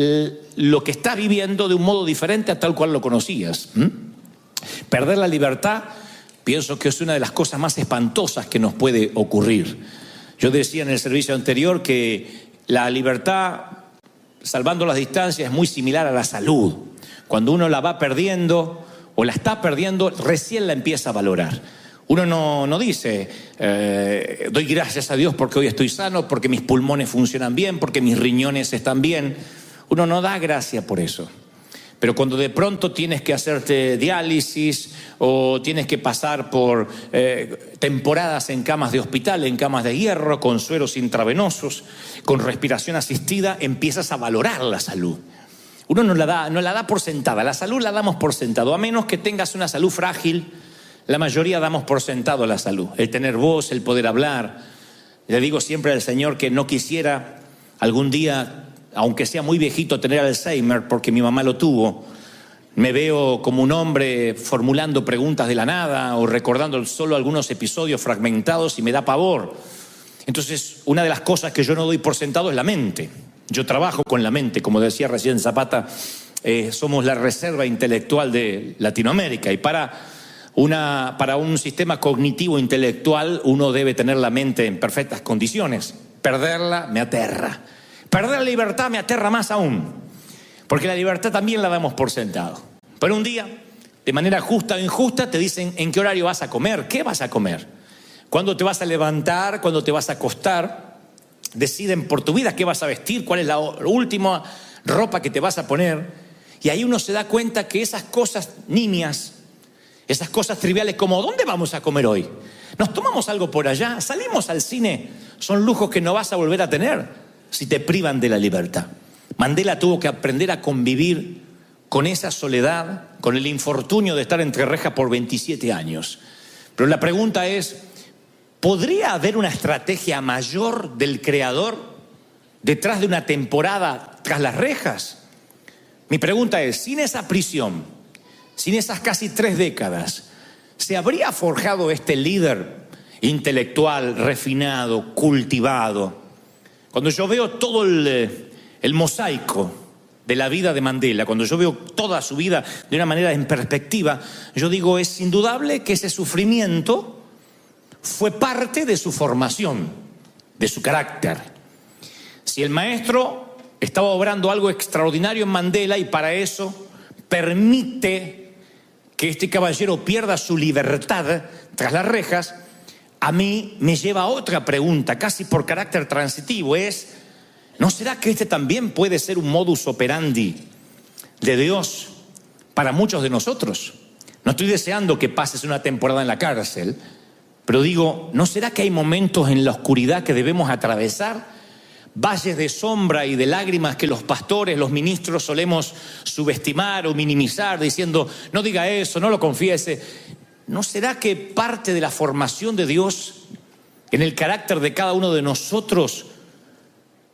lo que estás viviendo de un modo diferente a tal cual lo conocías. Perder la libertad, pienso que es una de las cosas más espantosas que nos puede ocurrir. Yo decía en el servicio anterior que la libertad, salvando las distancias, es muy similar a la salud. Cuando uno la va perdiendo o la está perdiendo, recién la empieza a valorar. Uno no dice, doy gracias a Dios porque hoy estoy sano, porque mis pulmones funcionan bien, porque mis riñones están bien. Uno no da gracias por eso. Pero cuando de pronto tienes que hacerte diálisis o tienes que pasar por temporadas en camas de hospital, en camas de hierro, con sueros intravenosos, con respiración asistida, empiezas a valorar la salud. Uno no la da por sentada. La salud la damos por sentado. A menos que tengas una salud frágil, la mayoría damos por sentado la salud. El tener voz, el poder hablar. Le digo siempre al Señor que no quisiera algún día, aunque sea muy viejito, tener Alzheimer, porque mi mamá lo tuvo. Me veo como un hombre formulando preguntas de la nada o recordando solo algunos episodios fragmentados y me da pavor. Entonces, una de las cosas que yo no doy por sentado es la mente. Yo trabajo con la mente, como decía recién Zapata, somos la reserva intelectual de Latinoamérica, y para un sistema cognitivo intelectual uno debe tener la mente en perfectas condiciones. Perderla me aterra. Perder la libertad me aterra más aún, porque la libertad también la damos por sentado. Pero un día, de manera justa o injusta, te dicen en qué horario vas a comer, qué vas a comer, cuándo te vas a levantar, cuándo te vas a acostar. Deciden por tu vida qué vas a vestir, cuál es la última ropa que te vas a poner. Y ahí uno se da cuenta que esas cosas nimias, esas cosas triviales como ¿dónde vamos a comer hoy? ¿Nos tomamos algo por allá? ¿Salimos al cine? Son lujos que no vas a volver a tener si te privan de la libertad. Mandela tuvo que aprender a convivir con esa soledad, con el infortunio de estar entre rejas por 27 años. Pero la pregunta es, ¿podría haber una estrategia mayor del creador detrás de una temporada tras las rejas? Mi pregunta es, sin esa prisión, sin esas casi 3 décadas, ¿se habría forjado este líder intelectual, refinado, cultivado? Cuando yo veo todo el mosaico de la vida de Mandela, cuando yo veo toda su vida de una manera en perspectiva, yo digo, es indudable que ese sufrimiento fue parte de su formación, de su carácter. Si el maestro estaba obrando algo extraordinario en Mandela y para eso permite que este caballero pierda su libertad tras las rejas, a mí me lleva a otra pregunta, casi por carácter transitivo, es, ¿no será que este también puede ser un modus operandi de Dios para muchos de nosotros? No estoy deseando que pases una temporada en la cárcel, pero digo, ¿no será que hay momentos en la oscuridad que debemos atravesar valles de sombra y de lágrimas que los pastores, los ministros solemos subestimar o minimizar diciendo, no diga eso, no lo confiese. ¿No será que parte de la formación de Dios en el carácter de cada uno de nosotros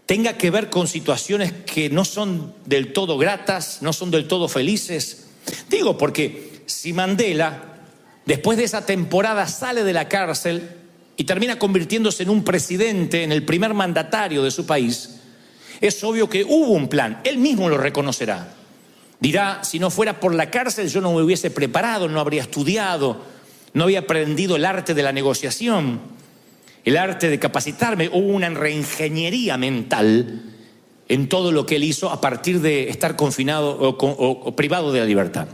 tenga que ver con situaciones que no son del todo gratas, no son del todo felices? Digo, porque si Mandela, después de esa temporada, sale de la cárcel y termina convirtiéndose en un presidente, en el primer mandatario de su país, es obvio que hubo un plan. Él mismo lo reconocerá. Dirá, si no fuera por la cárcel yo no me hubiese preparado, no habría estudiado, no había aprendido el arte de la negociación, el arte de capacitarme. Hubo una reingeniería mental en todo lo que él hizo a partir de estar confinado o privado de la libertad.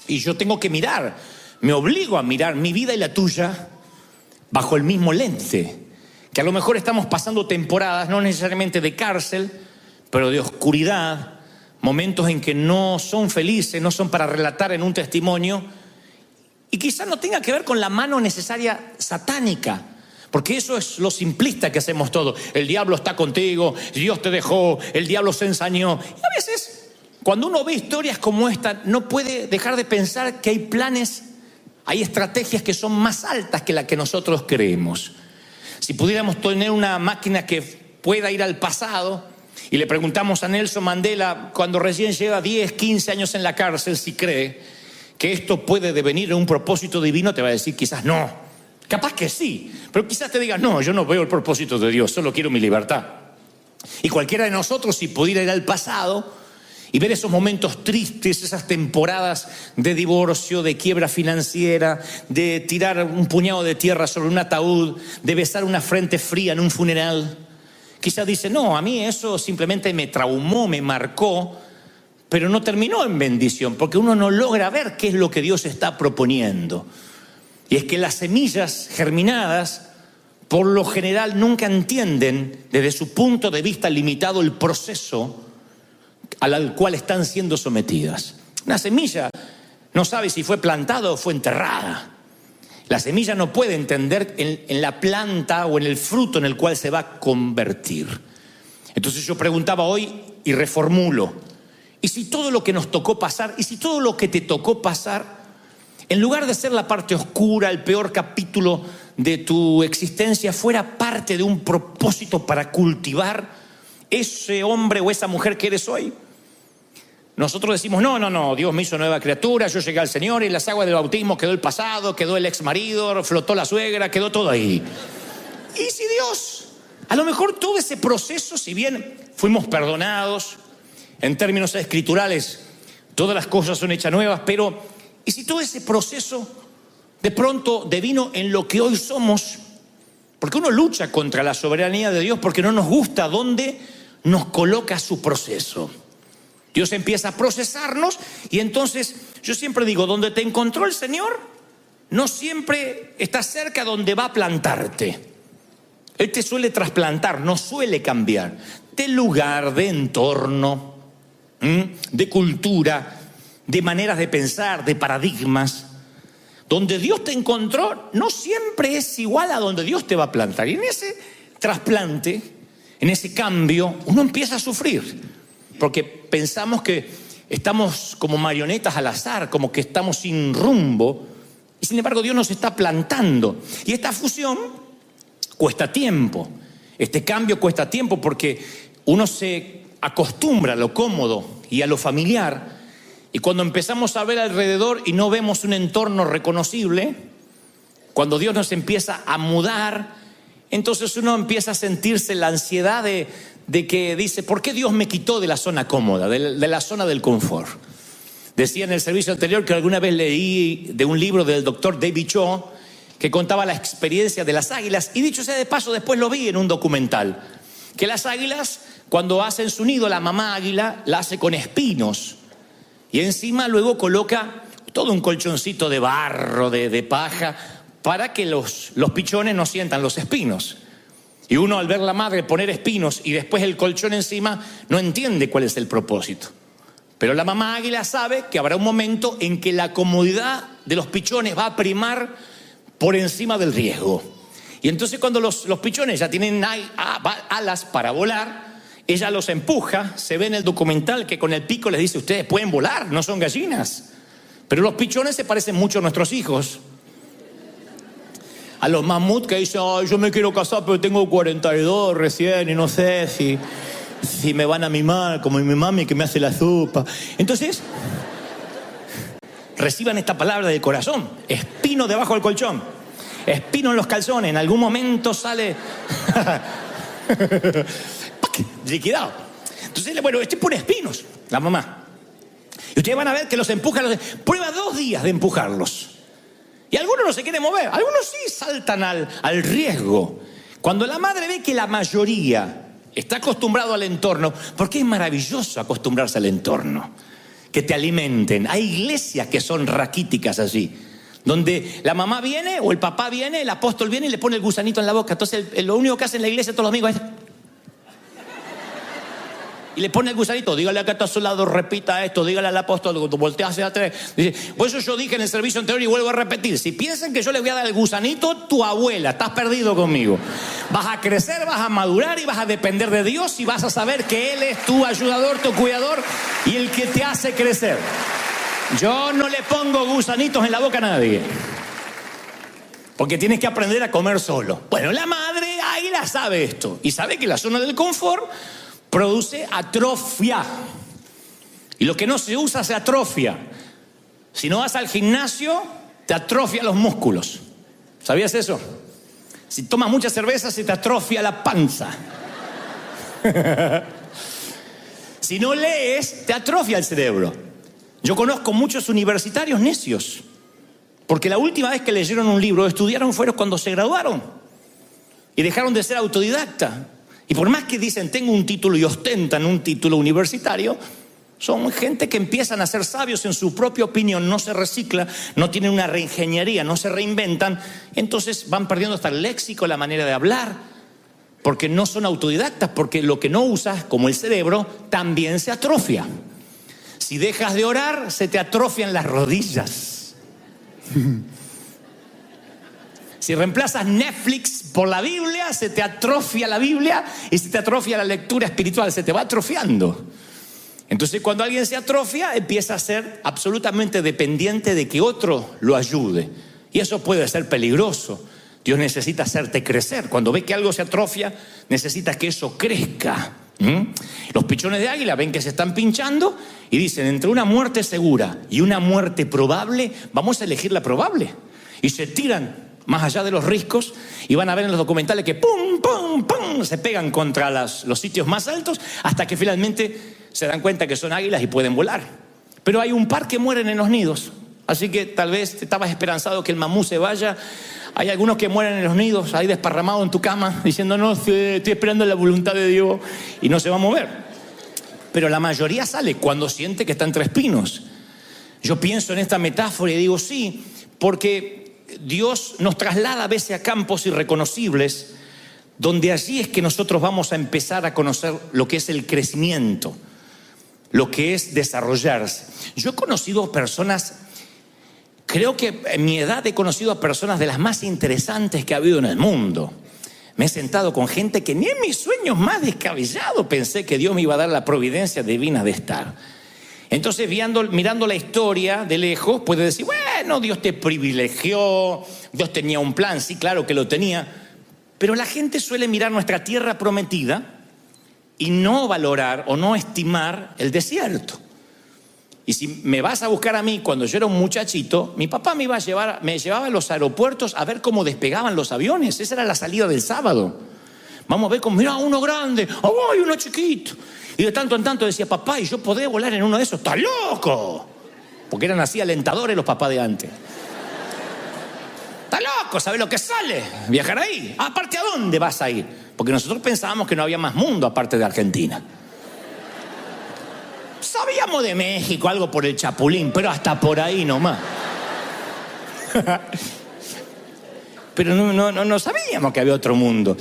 Y yo tengo que mirar, me obligo a mirar mi vida y la tuya bajo el mismo lente, que a lo mejor estamos pasando temporadas, no necesariamente de cárcel, pero de oscuridad, momentos en que no son felices, no son para relatar en un testimonio, y quizás no tenga que ver con la mano necesaria satánica, porque eso es lo simplista que hacemos todos. El diablo está contigo, Dios te dejó, el diablo se ensañó. Y a veces, cuando uno ve historias como esta, no puede dejar de pensar que hay planes, hay estrategias que son más altas que las que nosotros creemos. Si pudiéramos tener una máquina que pueda ir al pasado y le preguntamos a Nelson Mandela, cuando recién lleva 10, 15 años en la cárcel, si cree que esto puede devenir en un propósito divino, te va a decir quizás no. Capaz que sí, pero quizás te diga, no, yo no veo el propósito de Dios, solo quiero mi libertad. Y cualquiera de nosotros, si pudiera ir al pasado y ver esos momentos tristes, esas temporadas de divorcio, de quiebra financiera, de tirar un puñado de tierra sobre un ataúd, de besar una frente fría en un funeral, quizás dice, no, a mí eso simplemente me traumó, me marcó, pero no terminó en bendición, porque uno no logra ver qué es lo que Dios está proponiendo. Y es que las semillas germinadas, por lo general, nunca entienden desde su punto de vista limitado el proceso al cual están siendo sometidas. Una semilla no sabe si fue plantada o fue enterrada. La semilla no puede entender en la planta o en el fruto en el cual se va a convertir. Entonces yo preguntaba hoy y reformulo, ¿y si todo lo que nos tocó pasar, y si todo lo que te tocó pasar, en lugar de ser la parte oscura, el peor capítulo de tu existencia, fuera parte de un propósito para cultivar ese hombre o esa mujer que eres hoy? Nosotros decimos, no, Dios me hizo nueva criatura, yo llegué al Señor y en las aguas del bautismo quedó el pasado, quedó el ex marido, flotó la suegra, quedó todo ahí. Y si Dios, a lo mejor todo ese proceso, si bien fuimos perdonados, en términos escriturales, todas las cosas son hechas nuevas, pero ¿y si todo ese proceso de pronto devino en lo que hoy somos? Porque uno lucha contra la soberanía de Dios porque no nos gusta dónde nos coloca su proceso. Dios empieza a procesarnos y entonces yo siempre digo, donde te encontró el Señor, no siempre está cerca donde va a plantarte. Él te suele trasplantar, no suele cambiar de lugar, de entorno, de cultura, de maneras de pensar, de paradigmas. Donde Dios te encontró no siempre es igual a donde Dios te va a plantar. Y en ese trasplante, en ese cambio, uno empieza a sufrir. Porque pensamos que estamos como marionetas al azar, como que estamos sin rumbo. Y sin embargo Dios nos está plantando. Y esta fusión cuesta tiempo. Este cambio cuesta tiempo porque uno se acostumbra a lo cómodo y a lo familiar. Y cuando empezamos a ver alrededor y no vemos un entorno reconocible, cuando Dios nos empieza a mudar, entonces uno empieza a sentirse la ansiedad de que dice, ¿por qué Dios me quitó de la zona cómoda, de la zona del confort? Decía en el servicio anterior que alguna vez leí de un libro del doctor David Cho que contaba la experiencia de las águilas, y dicho sea de paso, después lo vi en un documental, que las águilas, cuando hacen su nido, la mamá águila la hace con espinos. Y encima luego coloca todo un colchoncito de barro, de paja, para que los pichones no sientan los espinos. Y uno al ver la madre poner espinos y después el colchón encima, no entiende cuál es el propósito. Pero la mamá águila sabe que habrá un momento en que la comodidad de los pichones va a primar por encima del riesgo. Y entonces cuando los pichones ya tienen alas para volar, ella los empuja. Se ve en el documental que con el pico les dice: ustedes pueden volar, no son gallinas. Pero los pichones se parecen mucho a nuestros hijos. A los mamuts que dicen: ay, yo me quiero casar pero tengo 42 recién y no sé si me van a mimar como mi mami que me hace la sopa. Entonces, reciban esta palabra del corazón: espino debajo del colchón, espino en los calzones. En algún momento sale liquidado. Entonces, bueno, pone espinos, la mamá. Y ustedes van a ver que los empuja. Prueba 2 días de empujarlos. Y algunos no se quieren mover, algunos sí saltan al riesgo. Cuando la madre ve que la mayoría está acostumbrado al entorno, porque es maravilloso acostumbrarse al entorno, que te alimenten. Hay iglesias que son raquíticas así, donde la mamá viene o el papá viene, el apóstol viene y le pone el gusanito en la boca. Entonces lo único que hace en la iglesia todos los domingos es... y le pone el gusanito: dígale acá a su lado, repita esto, dígale al apóstol, voltea hacia atrás. Dice: por eso yo dije en el servicio anterior y vuelvo a repetir: si piensan que yo les voy a dar el gusanito, tu abuela, estás perdido conmigo. Vas a crecer, vas a madurar y vas a depender de Dios y vas a saber que Él es tu ayudador, tu cuidador y el que te hace crecer. Yo no le pongo gusanitos en la boca a nadie, porque tienes que aprender a comer solo. Bueno, la madre ahí la sabe esto y sabe que la zona del confort produce atrofia. Y lo que no se usa se atrofia. Si no vas al gimnasio, te atrofia los músculos. ¿Sabías eso? Si tomas mucha cerveza, se te atrofia la panza. Si no lees, te atrofia el cerebro. Yo conozco muchos universitarios necios, porque la última vez que leyeron un libro o estudiaron fueron cuando se graduaron y dejaron de ser autodidacta. Y por más que dicen tengo un título y ostentan un título universitario, son gente que empiezan a ser sabios en su propia opinión, no se recicla, no tienen una reingeniería, no se reinventan. Entonces van perdiendo hasta el léxico, la manera de hablar, porque no son autodidactas, porque lo que no usas, como el cerebro, también se atrofia. Si dejas de orar, se te atrofian las rodillas. Si reemplazas Netflix por la Biblia, se te atrofia la Biblia y se te atrofia la lectura espiritual, se te va atrofiando. Entonces, cuando alguien se atrofia, empieza a ser absolutamente dependiente de que otro lo ayude. Y eso puede ser peligroso. Dios necesita hacerte crecer. Cuando ve que algo se atrofia, necesita que eso crezca. Los pichones de águila ven que se están pinchando y dicen: entre una muerte segura y una muerte probable, vamos a elegir la probable. Y se tiran más allá de los riscos y van a ver en los documentales que pum, pum, pum, se pegan contra los sitios más altos hasta que finalmente se dan cuenta que son águilas y pueden volar. Pero hay un par que mueren en los nidos, así que tal vez estabas esperanzado que el mamú se vaya. Hay algunos que mueren en los nidos, ahí desparramados en tu cama, diciendo: no, estoy esperando la voluntad de Dios, y no se va a mover. Pero la mayoría sale cuando siente que está entre espinos. Yo pienso en esta metáfora y digo sí, porque Dios nos traslada a veces a campos irreconocibles, donde allí es que nosotros vamos a empezar a conocer lo que es el crecimiento, lo que es desarrollarse. Yo he conocido personas, creo que en mi edad he conocido a personas de las más interesantes que ha habido en el mundo. Me he sentado con gente que ni en mis sueños más descabellados pensé que Dios me iba a dar la providencia divina de estar. Entonces, mirando la historia de lejos, puede decir: bueno, Dios te privilegió, Dios tenía un plan. Sí, claro que lo tenía. Pero la gente suele mirar nuestra tierra prometida y no valorar o no estimar el desierto. Y si me vas a buscar a mí, cuando yo era un muchachito, mi papá me llevaba a los aeropuertos a ver cómo despegaban los aviones. Esa era la salida del sábado. Vamos a ver cómo, mira, uno grande, ¡ay, uno chiquito! Y de tanto en tanto decía: papá, ¿y yo podré volar en uno de esos? ¡Está loco! Porque eran así alentadores los papás de antes. ¡Está loco! ¿Sabes lo que sale? Viajar ahí. ¿Aparte a dónde vas a ir? Porque nosotros pensábamos que no había más mundo aparte de Argentina. Sabíamos de México, algo por el Chapulín, pero hasta por ahí nomás. Pero no sabíamos que había otro mundo.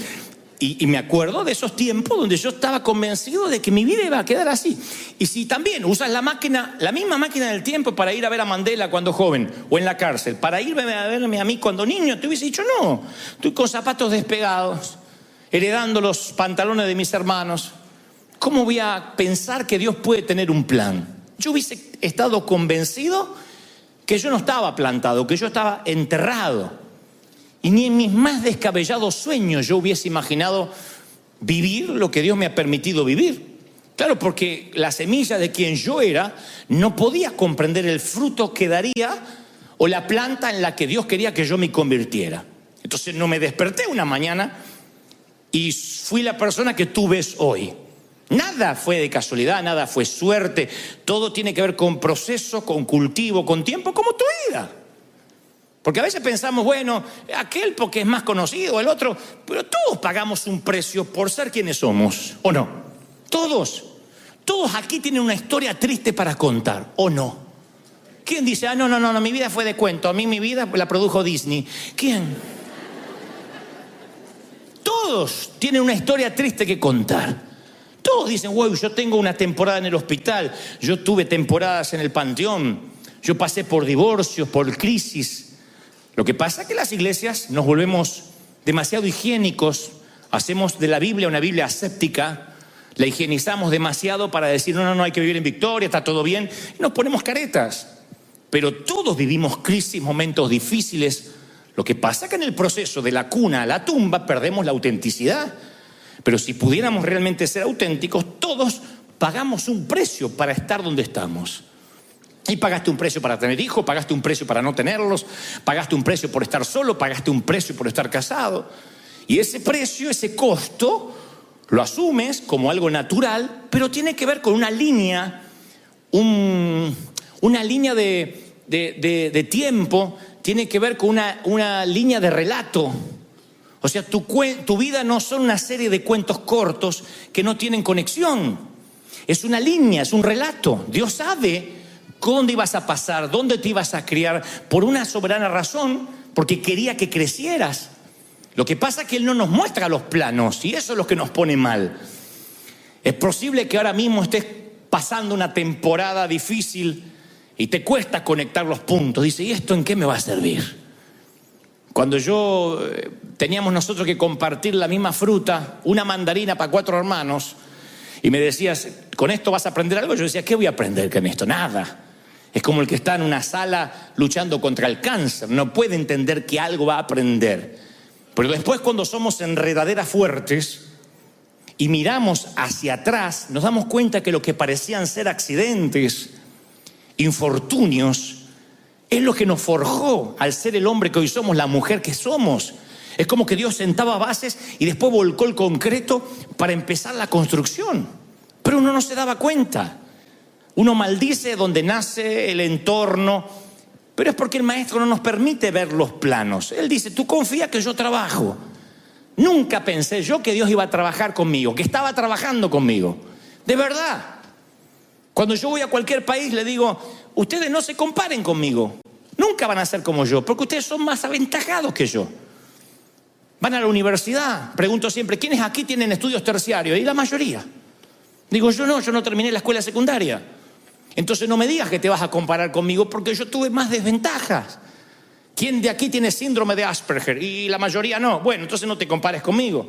Y me acuerdo de esos tiempos donde yo estaba convencido de que mi vida iba a quedar así. Y si también usas la misma máquina del tiempo para ir a ver a Mandela cuando joven, o en la cárcel, para irme a verme a mí cuando niño, te hubiese dicho, no, estoy con zapatos despegados, heredando los pantalones de mis hermanos. ¿Cómo voy a pensar que Dios puede tener un plan? Yo hubiese estado convencido que yo no estaba plantado, que yo estaba enterrado. Y ni en mis más descabellados sueños yo hubiese imaginado vivir lo que Dios me ha permitido vivir. Claro, porque la semilla de quien yo era no podía comprender el fruto que daría o la planta en la que Dios quería que yo me convirtiera. Entonces no me desperté una mañana y fui la persona que tú ves hoy. Nada fue de casualidad, nada fue suerte. Todo tiene que ver con proceso, con cultivo, con tiempo, como tu vida. Porque a veces pensamos, bueno, aquel porque es más conocido, el otro, pero todos pagamos un precio por ser quienes somos, ¿o no? Todos aquí tienen una historia triste para contar, ¿o no? ¿Quién dice, no, mi vida fue de cuento, a mí mi vida la produjo Disney? ¿Quién? Todos tienen una historia triste que contar. Todos dicen, wow, yo tengo una temporada en el hospital, yo tuve temporadas en el panteón, yo pasé por divorcios, por crisis. Lo que pasa es que las iglesias nos volvemos demasiado higiénicos, hacemos de la Biblia una Biblia aséptica, la higienizamos demasiado para decir, no, hay que vivir en victoria, está todo bien, y nos ponemos caretas. Pero todos vivimos crisis, momentos difíciles. Lo que pasa es que en el proceso de la cuna a la tumba perdemos la autenticidad. Pero si pudiéramos realmente ser auténticos, todos pagamos un precio para estar donde estamos. Y pagaste un precio para tener hijos, pagaste un precio para no tenerlos, pagaste un precio por estar solo, pagaste un precio por estar casado. Y ese precio, ese costo, lo asumes como algo natural, pero tiene que ver con una línea, una línea de tiempo, tiene que ver con una línea de relato. O sea, tu vida no son una serie de cuentos cortos que no tienen conexión. Es una línea, es un relato. Dios sabe dónde ibas a pasar, dónde te ibas a criar, por una soberana razón, porque quería que crecieras. Lo que pasa es que Él no nos muestra los planos, y eso es lo que nos pone mal. Es posible que ahora mismo estés pasando una temporada difícil y te cuesta conectar los puntos. Dice, ¿y esto en qué me va a servir? Cuando teníamos nosotros que compartir la misma fruta, una mandarina para 4 hermanos, y me decías, ¿con esto vas a aprender algo? Yo decía, ¿qué voy a aprender con esto? Nada. Es como el que está en una sala luchando contra el cáncer. No puede entender que algo va a aprender. Pero después, cuando somos enredaderas fuertes y miramos hacia atrás, nos damos cuenta que lo que parecían ser accidentes, infortunios, es lo que nos forjó al ser el hombre que hoy somos, la mujer que somos. Es como que Dios sentaba bases y después volcó el concreto para empezar la construcción. Pero uno no se daba cuenta. Uno maldice donde nace, el entorno, pero es porque el maestro no nos permite ver los planos. Él dice, tú confía que yo trabajo. Nunca pensé yo que Dios iba a trabajar conmigo, que estaba trabajando conmigo. De verdad. Cuando yo voy a cualquier país le digo, ustedes no se comparen conmigo. Nunca van a ser como yo, porque ustedes son más aventajados que yo. Van a la universidad, pregunto siempre, ¿quiénes aquí tienen estudios terciarios? Y la mayoría. Digo, yo no terminé la escuela secundaria. Entonces no me digas que te vas a comparar conmigo porque yo tuve más desventajas. ¿Quién de aquí tiene síndrome de Asperger? Y la mayoría no. Bueno, entonces no te compares conmigo.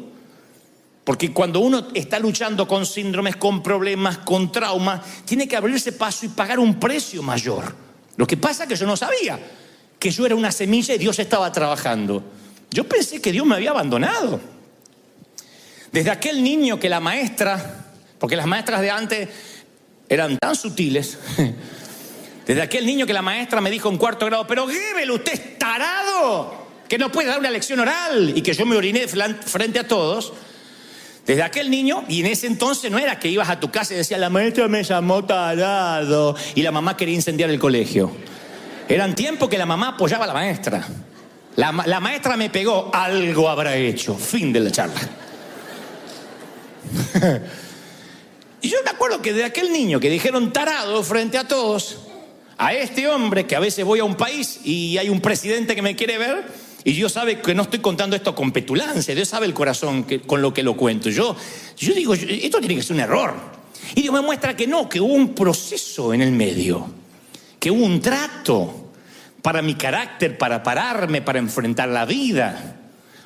Porque cuando uno está luchando con síndromes, con problemas, con traumas, tiene que abrirse paso y pagar un precio mayor. Lo que pasa es que yo no sabía que yo era una semilla y Dios estaba trabajando. Yo pensé que Dios me había abandonado. Desde aquel niño que la maestra, porque las maestras de antes eran tan sutiles, desde aquel niño que la maestra me dijo en 4º grado, pero Gebel, usted es tarado, que no puede dar una lección oral, y que yo me oriné frente a todos. Desde aquel niño, y en ese entonces no era que ibas a tu casa y decías, la maestra me llamó tarado, y la mamá quería incendiar el colegio. Eran tiempos que la mamá apoyaba a la maestra. La maestra me pegó, algo habrá hecho. Fin de la charla. Y yo me acuerdo que de aquel niño que dijeron tarado frente a todos, a este hombre que a veces voy a un país y hay un presidente que me quiere ver Y Dios sabe que no estoy contando esto con petulancia. Dios sabe el corazón con lo que lo cuento. Yo digo, esto tiene que ser un error. Y Dios me muestra que no, que hubo un proceso en el medio, que hubo un trato para mi carácter, para pararme, para enfrentar la vida.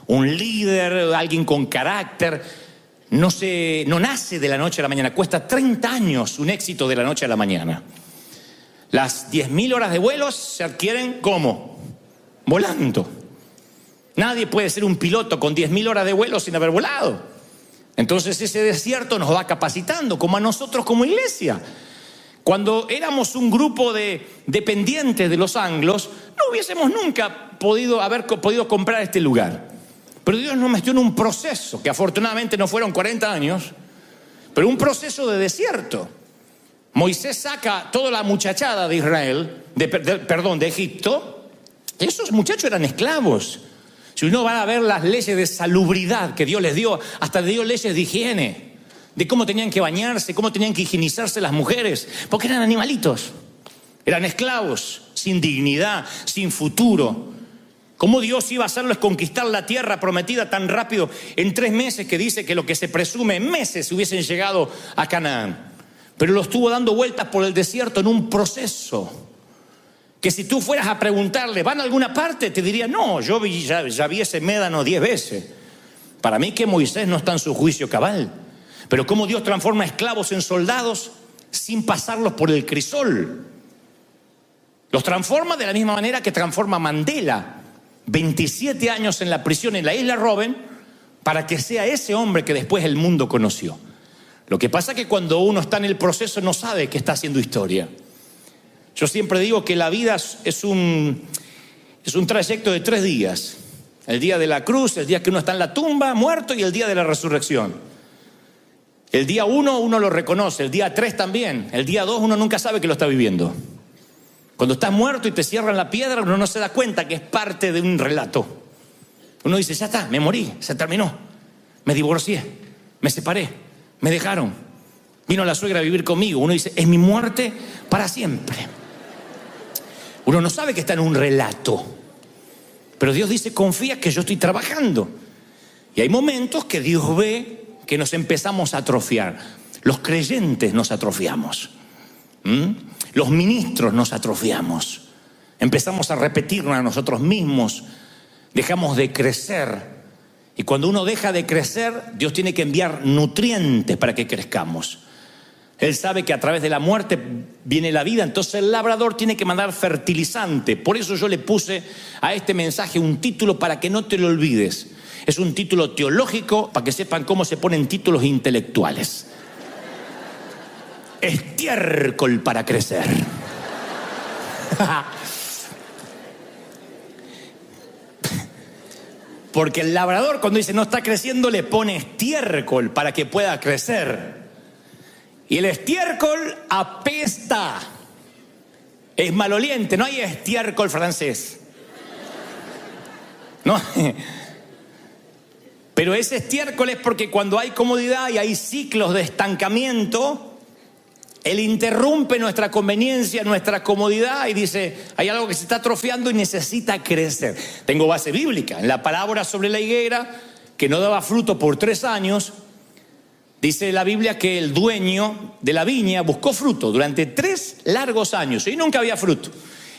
Un líder, alguien con carácter, no nace de la noche a la mañana. Cuesta 30 años un éxito de la noche a la mañana. Las 10.000 horas de vuelos se adquieren ¿cómo? Volando. Nadie puede ser un piloto con 10.000 horas de vuelo sin haber volado. Entonces ese desierto nos va capacitando, como a nosotros como iglesia. Cuando éramos un grupo de dependientes de los anglos, no hubiésemos nunca haber podido comprar este lugar. Pero Dios nos metió en un proceso, que afortunadamente no fueron 40 años, pero un proceso de desierto. Moisés saca toda la muchachada de Israel, de Egipto. Esos muchachos eran esclavos. Si uno va a ver las leyes de salubridad que Dios les dio, hasta dio leyes de higiene, de cómo tenían que bañarse, cómo tenían que higienizarse las mujeres, porque eran animalitos, eran esclavos, sin dignidad, sin futuro. ¿Cómo Dios iba a hacerles conquistar la tierra prometida tan rápido en 3 meses, que dice que lo que se presume en meses hubiesen llegado a Canaán? Pero lo estuvo dando vueltas por el desierto en un proceso que si tú fueras a preguntarle, ¿van a alguna parte? Te diría, no, yo ya vi ese médano 10 veces. Para mí que Moisés no está en su juicio cabal. Pero cómo Dios transforma esclavos en soldados sin pasarlos por el crisol. Los transforma de la misma manera que transforma a Mandela. 27 años en la prisión en la isla Robben, para que sea ese hombre que después el mundo conoció. Lo que pasa es que cuando uno está en el proceso no sabe que está haciendo historia. Yo siempre digo que la vida es un trayecto de 3 días. El día de la cruz, el día que uno está en la tumba, muerto, y el día de la resurrección. El día 1 uno lo reconoce, el día 3 también. El día 2 uno nunca sabe que lo está viviendo. Cuando estás muerto y te cierran la piedra, uno no se da cuenta que es parte de un relato. Uno dice, ya está, me morí, se terminó. Me divorcié, me separé, me dejaron. Vino la suegra a vivir conmigo. Uno dice, es mi muerte para siempre. Uno no sabe que está en un relato. Pero Dios dice, confía que yo estoy trabajando. Y hay momentos que Dios ve que nos empezamos a atrofiar. Los creyentes nos atrofiamos. Los ministros nos atrofiamos. Empezamos a repetirnos a nosotros mismos. Dejamos de crecer. Y cuando uno deja de crecer, Dios tiene que enviar nutrientes para que crezcamos. Él sabe que a través de la muerte viene la vida, entonces el labrador tiene que mandar fertilizante. Por eso yo le puse a este mensaje un título para que no te lo olvides. Es un título teológico para que sepan cómo se ponen títulos intelectuales. Estiércol para crecer. Porque el labrador, cuando dice no está creciendo, le pone estiércol para que pueda crecer. Y el estiércol apesta. Es maloliente, no hay estiércol francés. No. Pero ese estiércol es porque cuando hay comodidad y hay ciclos de estancamiento, él interrumpe nuestra conveniencia, nuestra comodidad, y dice, hay algo que se está atrofiando y necesita crecer. Tengo base bíblica. En la parábola sobre la higuera, que no daba fruto por 3 años, dice la Biblia que el dueño de la viña buscó fruto durante 3 largos años y nunca había fruto.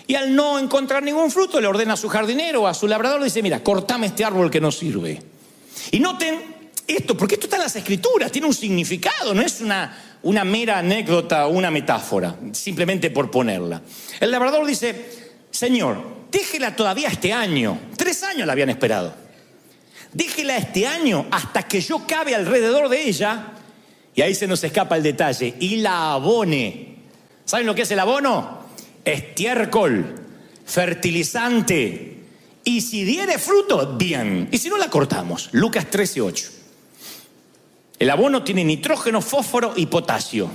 Y al no encontrar ningún fruto, le ordena a su jardinero, a su labrador, le dice, mira, cortame este árbol que no sirve. Y noten esto, porque esto está en las Escrituras, tiene un significado, no es una mera anécdota o una metáfora, simplemente por ponerla. El labrador dice, Señor, déjela todavía este año. 3 años la habían esperado. Déjela este año hasta que yo cabe alrededor de ella. Y ahí se nos escapa el detalle. Y la abone. ¿Saben lo que es el abono? Estiércol, fertilizante. Y si diere fruto, bien. Y si no, la cortamos. Lucas 13:8. El abono tiene nitrógeno, fósforo y potasio.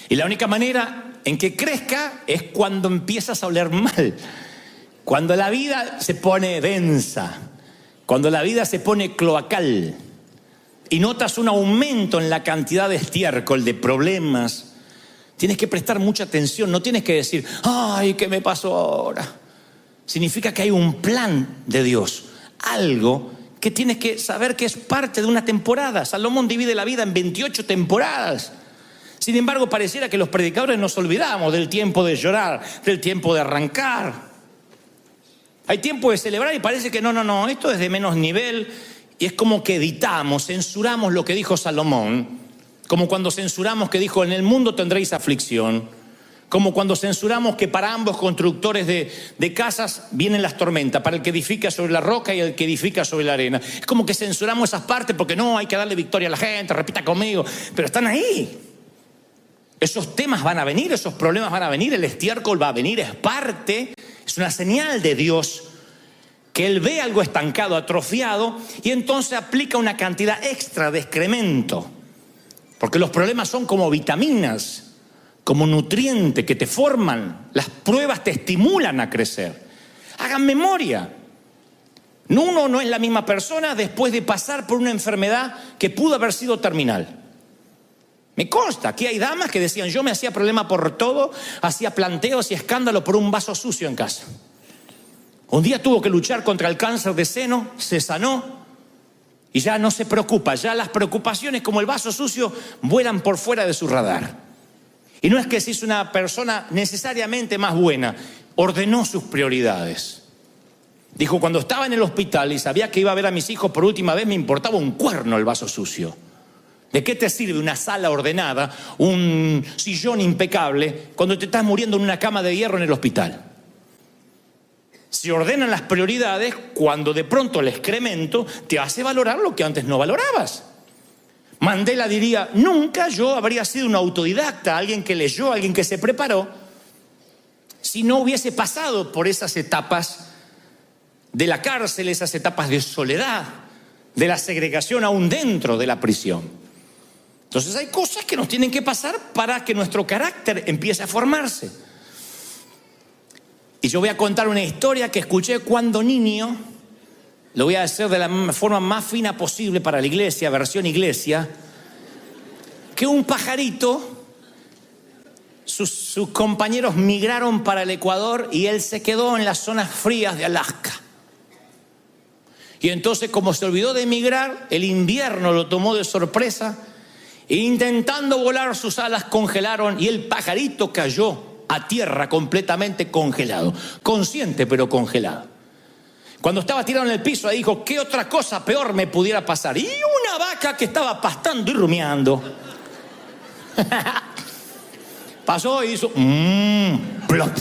Y la única manera en que crezca es cuando empiezas a oler mal. Cuando la vida se pone densa. Cuando la vida se pone cloacal y notas un aumento en la cantidad de estiércol, de problemas, tienes que prestar mucha atención. No tienes que decir, ay, ¿qué me pasó ahora? significa que hay un plan de Dios, algo que tienes que saber que es parte de una temporada. Salomón divide la vida en 28 temporadas. Sin embargo, pareciera que los predicadores nos olvidamos del tiempo de llorar, del tiempo de arrancar. Hay tiempo de celebrar y parece que no, esto es de menos nivel. Y es como que editamos, censuramos lo que dijo Salomón, como cuando censuramos que dijo: en el mundo tendréis aflicción, como cuando censuramos que para ambos constructores de casas vienen las tormentas, para el que edifica sobre la roca y el que edifica sobre la arena. Es como que censuramos esas partes porque no, hay que darle victoria a la gente, repita conmigo, pero están ahí. Esos temas van a venir, esos problemas van a venir, el estiércol va a venir, es parte, es una señal de Dios que Él ve algo estancado, atrofiado, y entonces aplica una cantidad extra de excremento. Porque los problemas son como vitaminas, como nutrientes que te forman. Las pruebas te estimulan a crecer. Hagan memoria. Uno no es la misma persona después de pasar por una enfermedad que pudo haber sido terminal. Me consta, aquí hay damas que decían: yo me hacía problema por todo, hacía planteos y escándalo por un vaso sucio en casa. Un día tuvo que luchar contra el cáncer de seno, se sanó y ya no se preocupa. Ya las preocupaciones, como el vaso sucio, vuelan por fuera de su radar. Y no es que se hizo una persona necesariamente más buena, ordenó sus prioridades. Dijo: cuando estaba en el hospital y sabía que iba a ver a mis hijos por última vez, me importaba un cuerno el vaso sucio. ¿De qué te sirve una sala ordenada, un sillón impecable, cuando te estás muriendo en una cama de hierro en el hospital? Se ordenan las prioridades cuando de pronto el excremento te hace valorar lo que antes no valorabas. Mandela diría: nunca yo habría sido un autodidacta, alguien que leyó, alguien que se preparó, si no hubiese pasado por esas etapas de la cárcel, esas etapas de soledad, de la segregación aún dentro de la prisión. Entonces hay cosas que nos tienen que pasar para que nuestro carácter empiece a formarse. Y yo voy a contar una historia que escuché cuando niño. Lo voy a hacer de la forma más fina posible para la iglesia, versión iglesia. Que un pajarito, sus compañeros migraron para el Ecuador y él se quedó en las zonas frías de Alaska. Y entonces, como se olvidó de emigrar, el invierno lo tomó de sorpresa. Intentando volar, sus alas congelaron y el pajarito cayó a tierra completamente congelado. Consciente, pero congelado. Cuando estaba tirado en el piso, dijo: ¿qué otra cosa peor me pudiera pasar? Y una vaca que estaba pastando y rumiando. Pasó y hizo plop.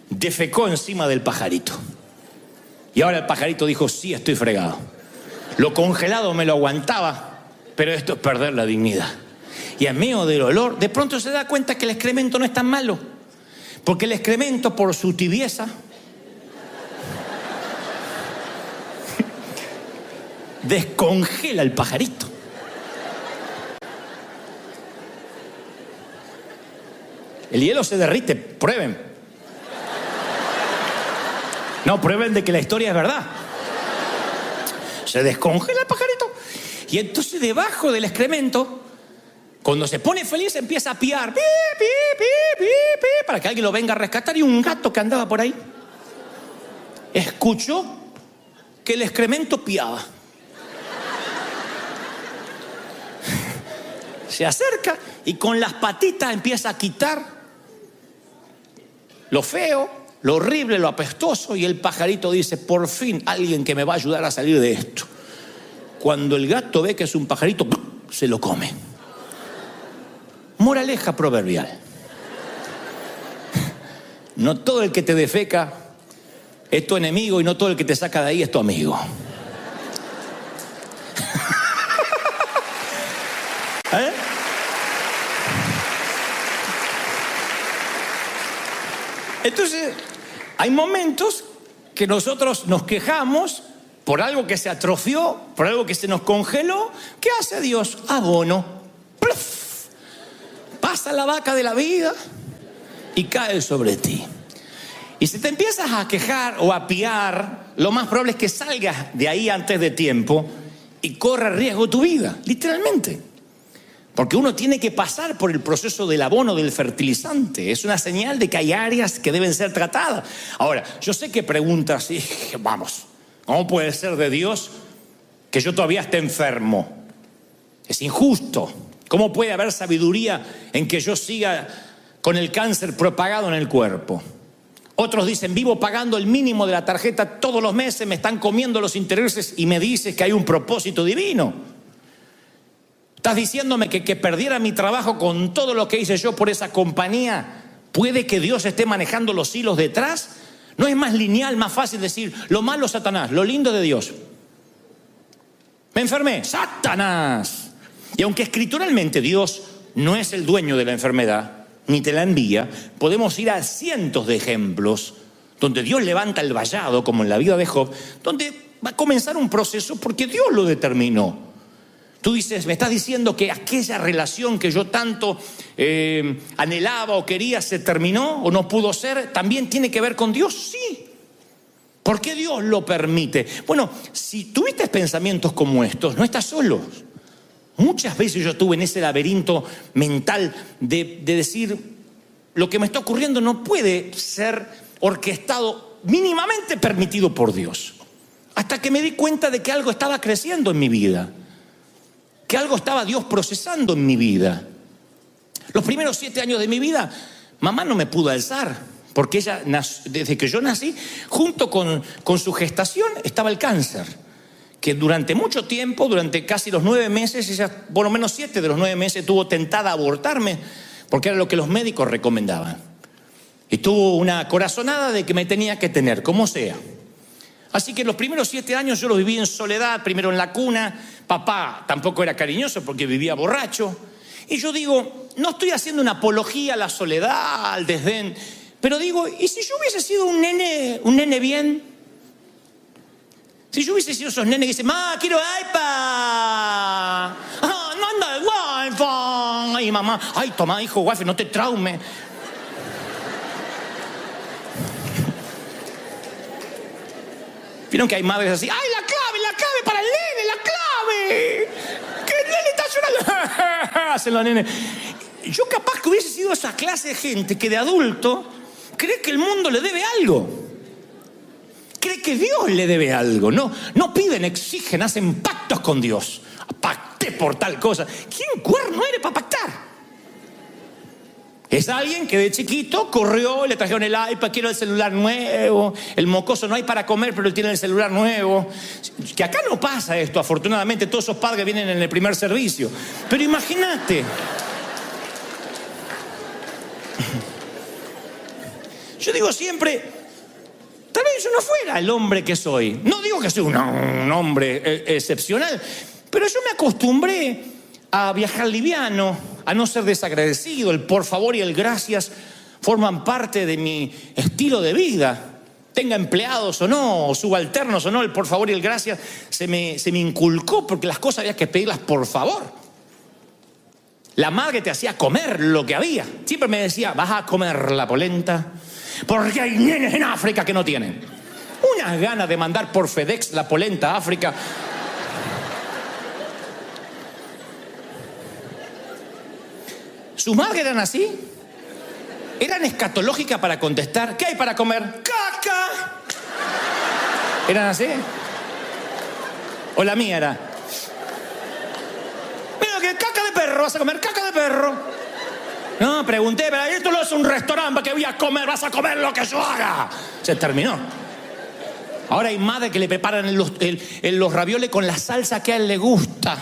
Defecó encima del pajarito. Y ahora el pajarito dijo: sí, estoy fregado. Lo congelado me lo aguantaba, pero esto es perder la dignidad. Y en medio del olor, de pronto se da cuenta que el excremento no es tan malo. Porque el excremento, por su tibieza, descongela el pajarito. El hielo se derrite, prueben. No, prueben de que la historia es verdad. Se descongela el pajarito. Y entonces debajo del excremento, cuando se pone feliz, empieza a piar. Pi, pi, pi, pi, pi, para que alguien lo venga a rescatar. Y un gato que andaba por ahí escuchó que el excremento piaba. Se acerca y con las patitas empieza a quitar lo feo, lo horrible, lo apestoso, y el pajarito dice: por fin alguien que me va a ayudar a salir de esto. Cuando el gato ve que es un pajarito, se lo come. Moraleja proverbial: no todo el que te defeca es tu enemigo y no todo el que te saca de ahí es tu amigo. ¿Eh? Entonces, hay momentos que nosotros nos quejamos por algo que se atrofió, por algo que se nos congeló. ¿Qué hace Dios? Abono. ¡Pluf! Pasa la vaca de la vida y cae sobre ti. Y si te empiezas a quejar o a piar, lo más probable es que salgas de ahí antes de tiempo y corra riesgo tu vida, literalmente. Porque uno tiene que pasar por el proceso del abono, del fertilizante. Es una señal de que hay áreas que deben ser tratadas. Ahora, yo sé que preguntas, y vamos, ¿cómo puede ser de Dios que yo todavía esté enfermo? Es injusto. ¿Cómo puede haber sabiduría en que yo siga con el cáncer propagado en el cuerpo? Otros dicen, vivo pagando el mínimo de la tarjeta todos los meses, me están comiendo los intereses y me dices que hay un propósito divino. ¿Estás diciéndome que perdiera mi trabajo con todo lo que hice yo por esa compañía? ¿Puede que Dios esté manejando los hilos detrás? ¿No es más lineal, más fácil decir, lo malo es Satanás, lo lindo de Dios? Me enfermé, Satanás. Y aunque escrituralmente Dios no es el dueño de la enfermedad, ni te la envía, podemos ir a cientos de ejemplos donde Dios levanta el vallado, como en la vida de Job, donde va a comenzar un proceso porque Dios lo determinó. Tú dices, me estás diciendo que aquella relación que yo tanto anhelaba o quería se terminó o no pudo ser, ¿también tiene que ver con Dios? Sí. ¿Por qué Dios lo permite? Bueno, si tuviste pensamientos como estos, no estás solo. Muchas veces yo estuve en ese laberinto mental de decir, lo que me está ocurriendo no puede ser orquestado, mínimamente permitido por Dios. Hasta que me di cuenta de que algo estaba creciendo en mi vida, que algo estaba Dios procesando en mi vida. Los primeros 7 años de mi vida, mamá no me pudo alzar, porque ella, desde que yo nací, junto con su gestación, estaba el cáncer. Que durante mucho tiempo, durante casi los 9 meses, ella, por lo menos 7 de los 9 meses, estuvo tentada a abortarme, porque era lo que los médicos recomendaban. Y tuvo una corazonada de que me tenía que tener, como sea. Así que los primeros 7 años yo los viví en soledad, primero en la cuna. Papá tampoco era cariñoso porque vivía borracho. Y yo digo, no estoy haciendo una apología a la soledad, al desdén, pero digo, ¿y si yo hubiese sido un nene bien? Si yo hubiese sido esos nenes que dicen, ¡ma, quiero iPad! ¡Ah, no anda el Wi-Fi! Ay, mamá, ay, toma, hijo, Wi-Fi, no te traumes. ¿Vieron que hay madres así? ¡Ay, la clave para el nene, la clave! ¡Que el nene está llorando! Hacen los nenes. Yo capaz que hubiese sido esa clase de gente que de adulto cree que el mundo le debe algo. Cree que Dios le debe algo. No piden, exigen, hacen pactos con Dios. Pacté por tal cosa. ¿Quién cuerno eres para pactar? Es alguien que de chiquito corrió, le trajeron el iPad, quiero el celular nuevo, el mocoso no hay para comer, pero él tiene el celular nuevo. Que acá no pasa esto, afortunadamente todos esos padres vienen en el primer servicio. Pero imagínate. Yo digo siempre, tal vez yo no fuera el hombre que soy. No digo que soy un hombre excepcional, pero yo me acostumbré a viajar liviano, a no ser desagradecido. El por favor y el gracias forman parte de mi estilo de vida. Tenga empleados o no, o subalternos o no, el por favor y el gracias se me inculcó porque las cosas había que pedirlas por favor. La madre te hacía comer lo que había. Siempre me decía, vas a comer la polenta, porque hay nenes en África que no tienen. Unas ganas de mandar por FedEx la polenta a África. ¿Sus madres eran así? ¿Eran escatológicas para contestar? ¿Qué hay para comer? ¡Caca! ¿Eran así? ¿O la mía era? Mira, que caca de perro, vas a comer caca de perro. No, pregunté, pero esto no es un restaurante para que voy a comer, vas a comer lo que yo haga. Se terminó. Ahora hay madres que le preparan los ravioles con la salsa que a él le gusta.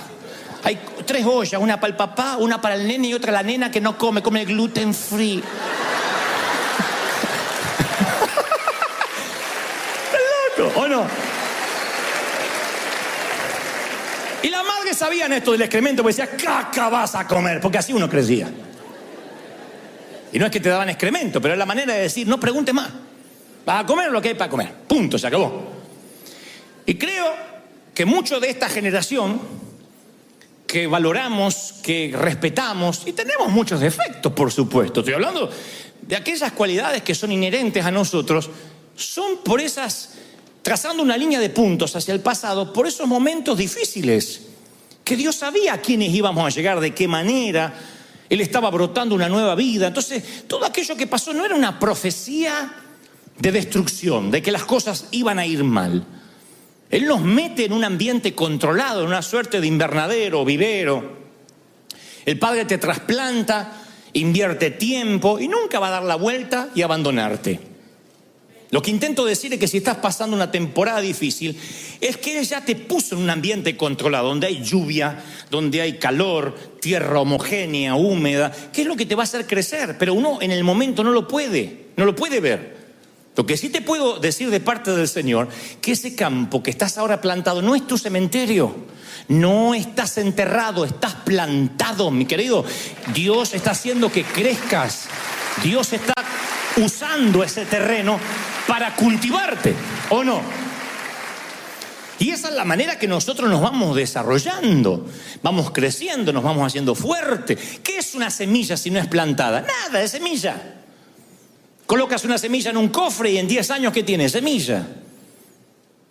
Hay 3 ollas, una para el papá, una para el nene y otra la nena que no come gluten free. ¿Estás loco o no? Y las madres sabían esto del excremento, porque decían, caca vas a comer, porque así uno crecía. Y no es que te daban excremento, pero es la manera de decir, no preguntes más. Vas a comer lo que hay para comer. Punto, se acabó. Y creo que mucho de esta generación que valoramos, que respetamos, y tenemos muchos defectos, por supuesto. Estoy hablando de aquellas cualidades que son inherentes a nosotros, son por esas, trazando una línea de puntos hacia el pasado, por esos momentos difíciles que Dios sabía a quiénes íbamos a llegar, de qué manera. Él estaba brotando una nueva vida. Entonces, todo aquello que pasó no era una profecía de destrucción, de que las cosas iban a ir mal. Él nos mete en un ambiente controlado, en una suerte de invernadero, vivero. El Padre te trasplanta, invierte tiempo y nunca va a dar la vuelta y abandonarte. Lo que intento decir es que si estás pasando una temporada difícil, es que Él ya te puso en un ambiente controlado, donde hay lluvia, donde hay calor, tierra homogénea, húmeda, que es lo que te va a hacer crecer, pero uno en el momento no lo puede ver. Lo que sí te puedo decir de parte del Señor, que ese campo que estás ahora plantado no es tu cementerio, no estás enterrado, estás plantado, mi querido. Dios está haciendo que crezcas, Dios está usando ese terreno para cultivarte, ¿o no? Y esa es la manera que nosotros nos vamos desarrollando, vamos creciendo, nos vamos haciendo fuertes. ¿Qué es una semilla si no es plantada? Nada de semilla. Colocas una semilla en un cofre y en 10 años, ¿qué tiene? Semilla.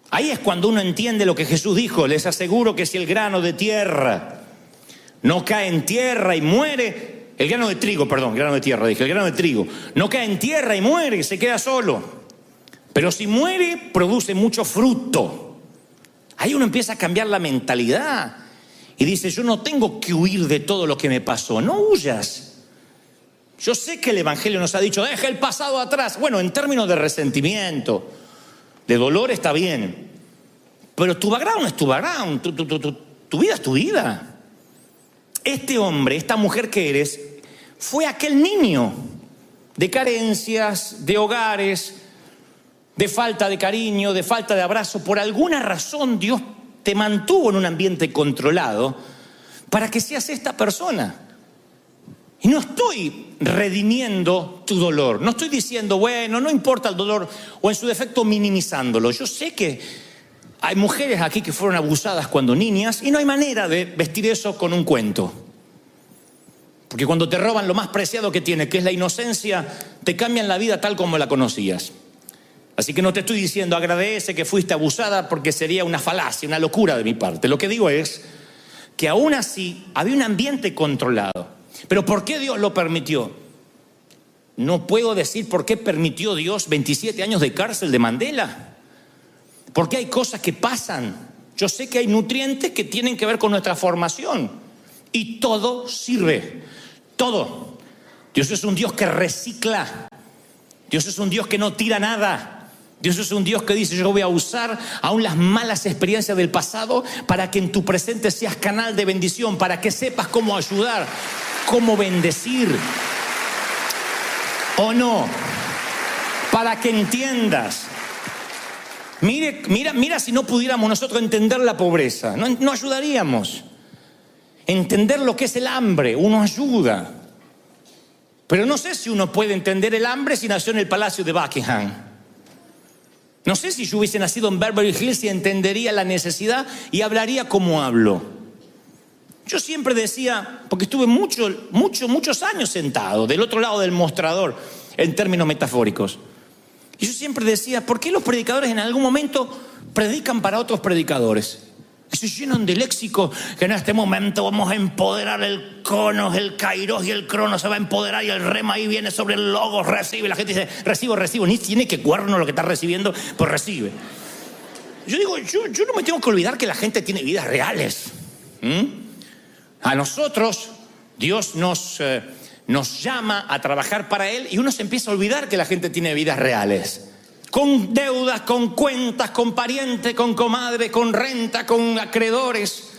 Ahí es cuando uno entiende lo que Jesús dijo. Les aseguro que si el grano de tierra no cae en tierra y muere, el grano de trigo no cae en tierra y muere, se queda solo. Pero si muere, produce mucho fruto. Ahí uno empieza a cambiar la mentalidad y dice, yo no tengo que huir de todo lo que me pasó. No huyas. Yo sé que el Evangelio nos ha dicho, deja el pasado atrás. Bueno, en términos de resentimiento, de dolor está bien. Pero tu background es tu background, tu vida es tu vida. Este hombre, esta mujer que eres, fue aquel niño de carencias, de hogares, de falta de cariño, de falta de abrazo. Por alguna razón Dios te mantuvo en un ambiente controlado para que seas esta persona. Y no estoy redimiendo tu dolor, no estoy diciendo, bueno, no importa el dolor, o en su defecto minimizándolo. Yo sé que hay mujeres aquí que fueron abusadas cuando niñas y no hay manera de vestir eso con un cuento. Porque cuando te roban lo más preciado que tiene, que es la inocencia, te cambian la vida tal como la conocías. Así que no te estoy diciendo agradece que fuiste abusada, porque sería una falacia, una locura de mi parte. Lo que digo es que aún así había un ambiente controlado. Pero ¿por qué Dios lo permitió? No puedo decir por qué permitió Dios 27 años de cárcel de Mandela. Porque hay cosas que pasan. Yo sé que hay nutrientes que tienen que ver con nuestra formación. Y todo sirve. Todo. Dios es un Dios que recicla. Dios es un Dios que no tira nada. Dios es un Dios que dice, yo voy a usar aún las malas experiencias del pasado para que en tu presente seas canal de bendición, para que sepas cómo ayudar, cómo bendecir. ¿O no? Para que entiendas. Mira si no pudiéramos nosotros entender la pobreza, no ayudaríamos. Entender lo que es el hambre, uno ayuda. Pero no sé si uno puede entender el hambre si nació en el Palacio de Buckingham. No sé si yo hubiese nacido en Beverly Hills y entendería la necesidad y hablaría como hablo. Yo siempre decía, porque estuve muchos años sentado del otro lado del mostrador, en términos metafóricos. Y yo siempre decía, ¿por qué los predicadores en algún momento predican para otros predicadores? Y se llenan de léxico, que en este momento vamos a empoderar el Cronos, el Kairos y el Cronos se va a empoderar y el Rema ahí viene sobre el Logos, recibe. La gente dice, recibo, ni tiene que cuerno lo que está recibiendo, pues recibe. Yo digo, yo no me tengo que olvidar que la gente tiene vidas reales. A nosotros, Dios nos llama a trabajar para Él y uno se empieza a olvidar que la gente tiene vidas reales. Con deudas, con cuentas, con parientes, con comadre, con renta, con acreedores.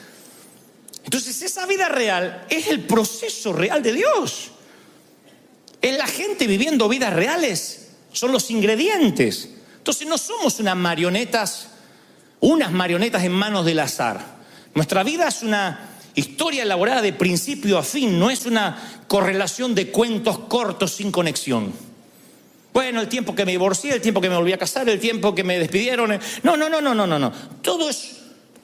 Entonces esa vida real es el proceso real de Dios. Es la gente viviendo vidas reales. Son los ingredientes. Entonces no somos unas marionetas en manos del azar. Nuestra vida es una historia elaborada de principio a fin. No es una correlación de cuentos cortos sin conexión. Bueno, el tiempo que me divorcié, el tiempo que me volví a casar, el tiempo que me despidieron. No.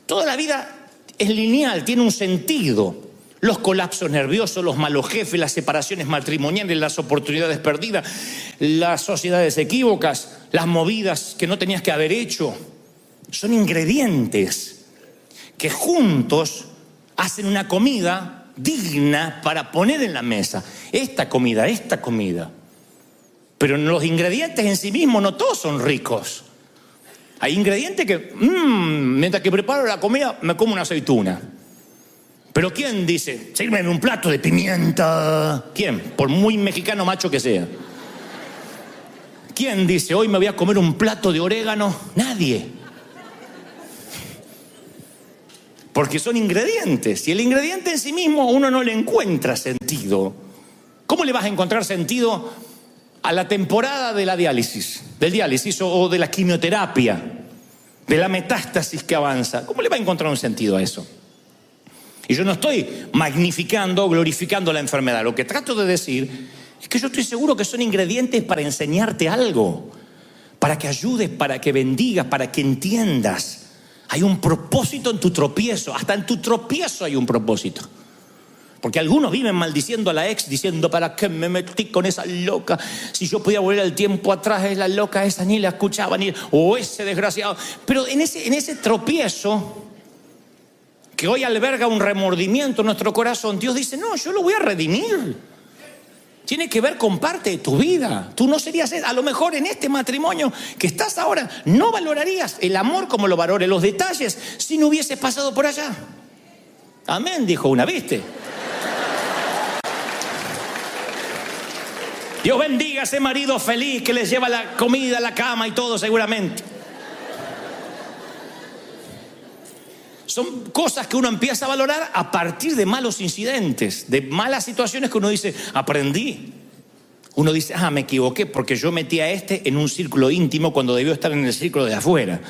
Toda la vida es lineal, tiene un sentido. Los colapsos nerviosos, los malos jefes, las separaciones matrimoniales, las oportunidades perdidas, las sociedades equívocas, las movidas que no tenías que haber hecho. Son ingredientes que juntos hacen una comida digna para poner en la mesa. Esta comida. Pero los ingredientes en sí mismos no todos son ricos. Hay ingredientes que, mientras que preparo la comida, me como una aceituna. Pero ¿quién dice, sírveme un plato de pimienta? ¿Quién? Por muy mexicano macho que sea. ¿Quién dice, hoy me voy a comer un plato de orégano? Nadie. Porque son ingredientes. Y el ingrediente en sí mismo uno no le encuentra sentido. ¿Cómo le vas a encontrar sentido a la temporada de la diálisis? Del diálisis o de la quimioterapia, de la metástasis que avanza. ¿Cómo le va a encontrar un sentido a eso? Y yo no estoy magnificando o glorificando la enfermedad. Lo que trato de decir es que yo estoy seguro que son ingredientes para enseñarte algo, para que ayudes, para que bendigas, para que entiendas. Hay un propósito en tu tropiezo. Hasta en tu tropiezo hay un propósito. Porque algunos viven maldiciendo a la ex, diciendo, ¿para qué me metí con esa loca? Si yo podía volver el tiempo atrás, es la loca esa, ni la escuchaba, o ese desgraciado. Pero en ese tropiezo que hoy alberga un remordimiento en nuestro corazón, Dios dice, no, yo lo voy a redimir. Tiene que ver con parte de tu vida. Tú no serías, a lo mejor en este matrimonio que estás ahora, no valorarías el amor como lo valore, los detalles, si no hubieses pasado por allá. Amén, dijo una, ¿viste? Dios bendiga a ese marido feliz que les lleva la comida, la cama y todo seguramente. Son cosas que uno empieza a valorar a partir de malos incidentes, de malas situaciones que uno dice, aprendí. Uno dice, me equivoqué porque yo metí a este en un círculo íntimo cuando debió estar en el círculo de afuera.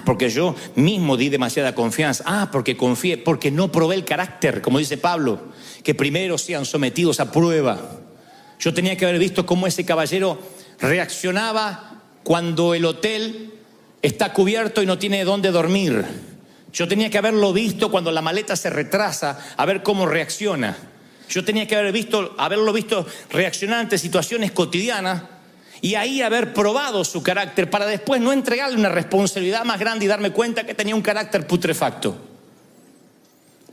Porque yo mismo di demasiada confianza. Porque confié, porque no probé el carácter, como dice Pablo, que primero sean sometidos a prueba. Yo tenía que haber visto cómo ese caballero reaccionaba cuando el hotel está cubierto y no tiene dónde dormir. Yo tenía que haberlo visto cuando la maleta se retrasa, a ver cómo reacciona. Yo tenía que haberlo visto reaccionar ante situaciones cotidianas y ahí haber probado su carácter para después no entregarle una responsabilidad más grande y darme cuenta que tenía un carácter putrefacto.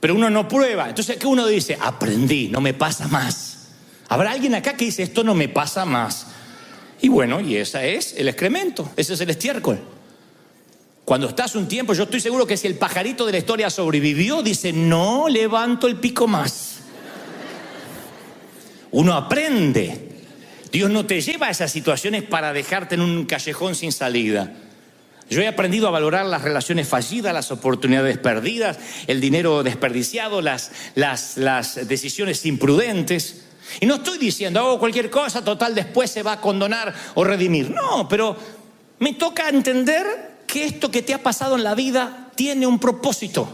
Pero uno no prueba. Entonces, ¿qué uno dice? Aprendí, no me pasa más. Habrá alguien acá que dice, esto no me pasa más. Y bueno, y ese es el excremento, ese es el estiércol. Cuando estás un tiempo, yo estoy seguro que si el pajarito de la historia sobrevivió, dice, no levanto el pico más. Uno aprende. Dios no te lleva a esas situaciones para dejarte en un callejón sin salida. Yo he aprendido a valorar las relaciones fallidas, las oportunidades perdidas, el dinero desperdiciado, las decisiones imprudentes. Y no estoy diciendo, hago cualquier cosa, total, después se va a condonar o redimir. No, pero me toca entender que esto que te ha pasado en la vida tiene un propósito.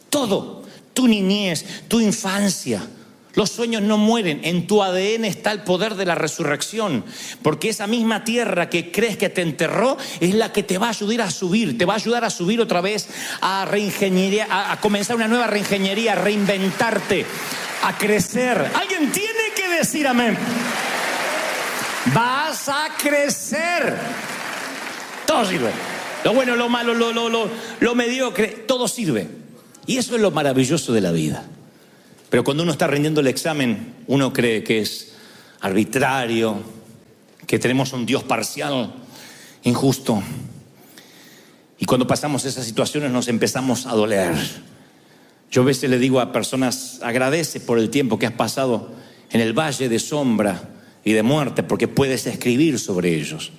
Todo, tu niñez, tu infancia, los sueños no mueren. En tu ADN está el poder de la resurrección, porque esa misma tierra que crees que te enterró es la que te va a ayudar a subir, te va a ayudar a subir otra vez, a reingeniería, a comenzar una nueva reingeniería, a reinventarte, a crecer. Alguien tiene que decir amén. Vas a crecer. Todo sirve. Lo bueno, lo malo, lo mediocre, todo sirve. Y eso es lo maravilloso de la vida. Pero cuando uno está rindiendo el examen, uno cree que es arbitrario, que tenemos un Dios parcial, injusto. Y cuando pasamos esas situaciones nos empezamos a doler. Yo a veces le digo a personas, agradece por el tiempo que has pasado en el valle de sombra y de muerte, porque puedes escribir sobre ellos.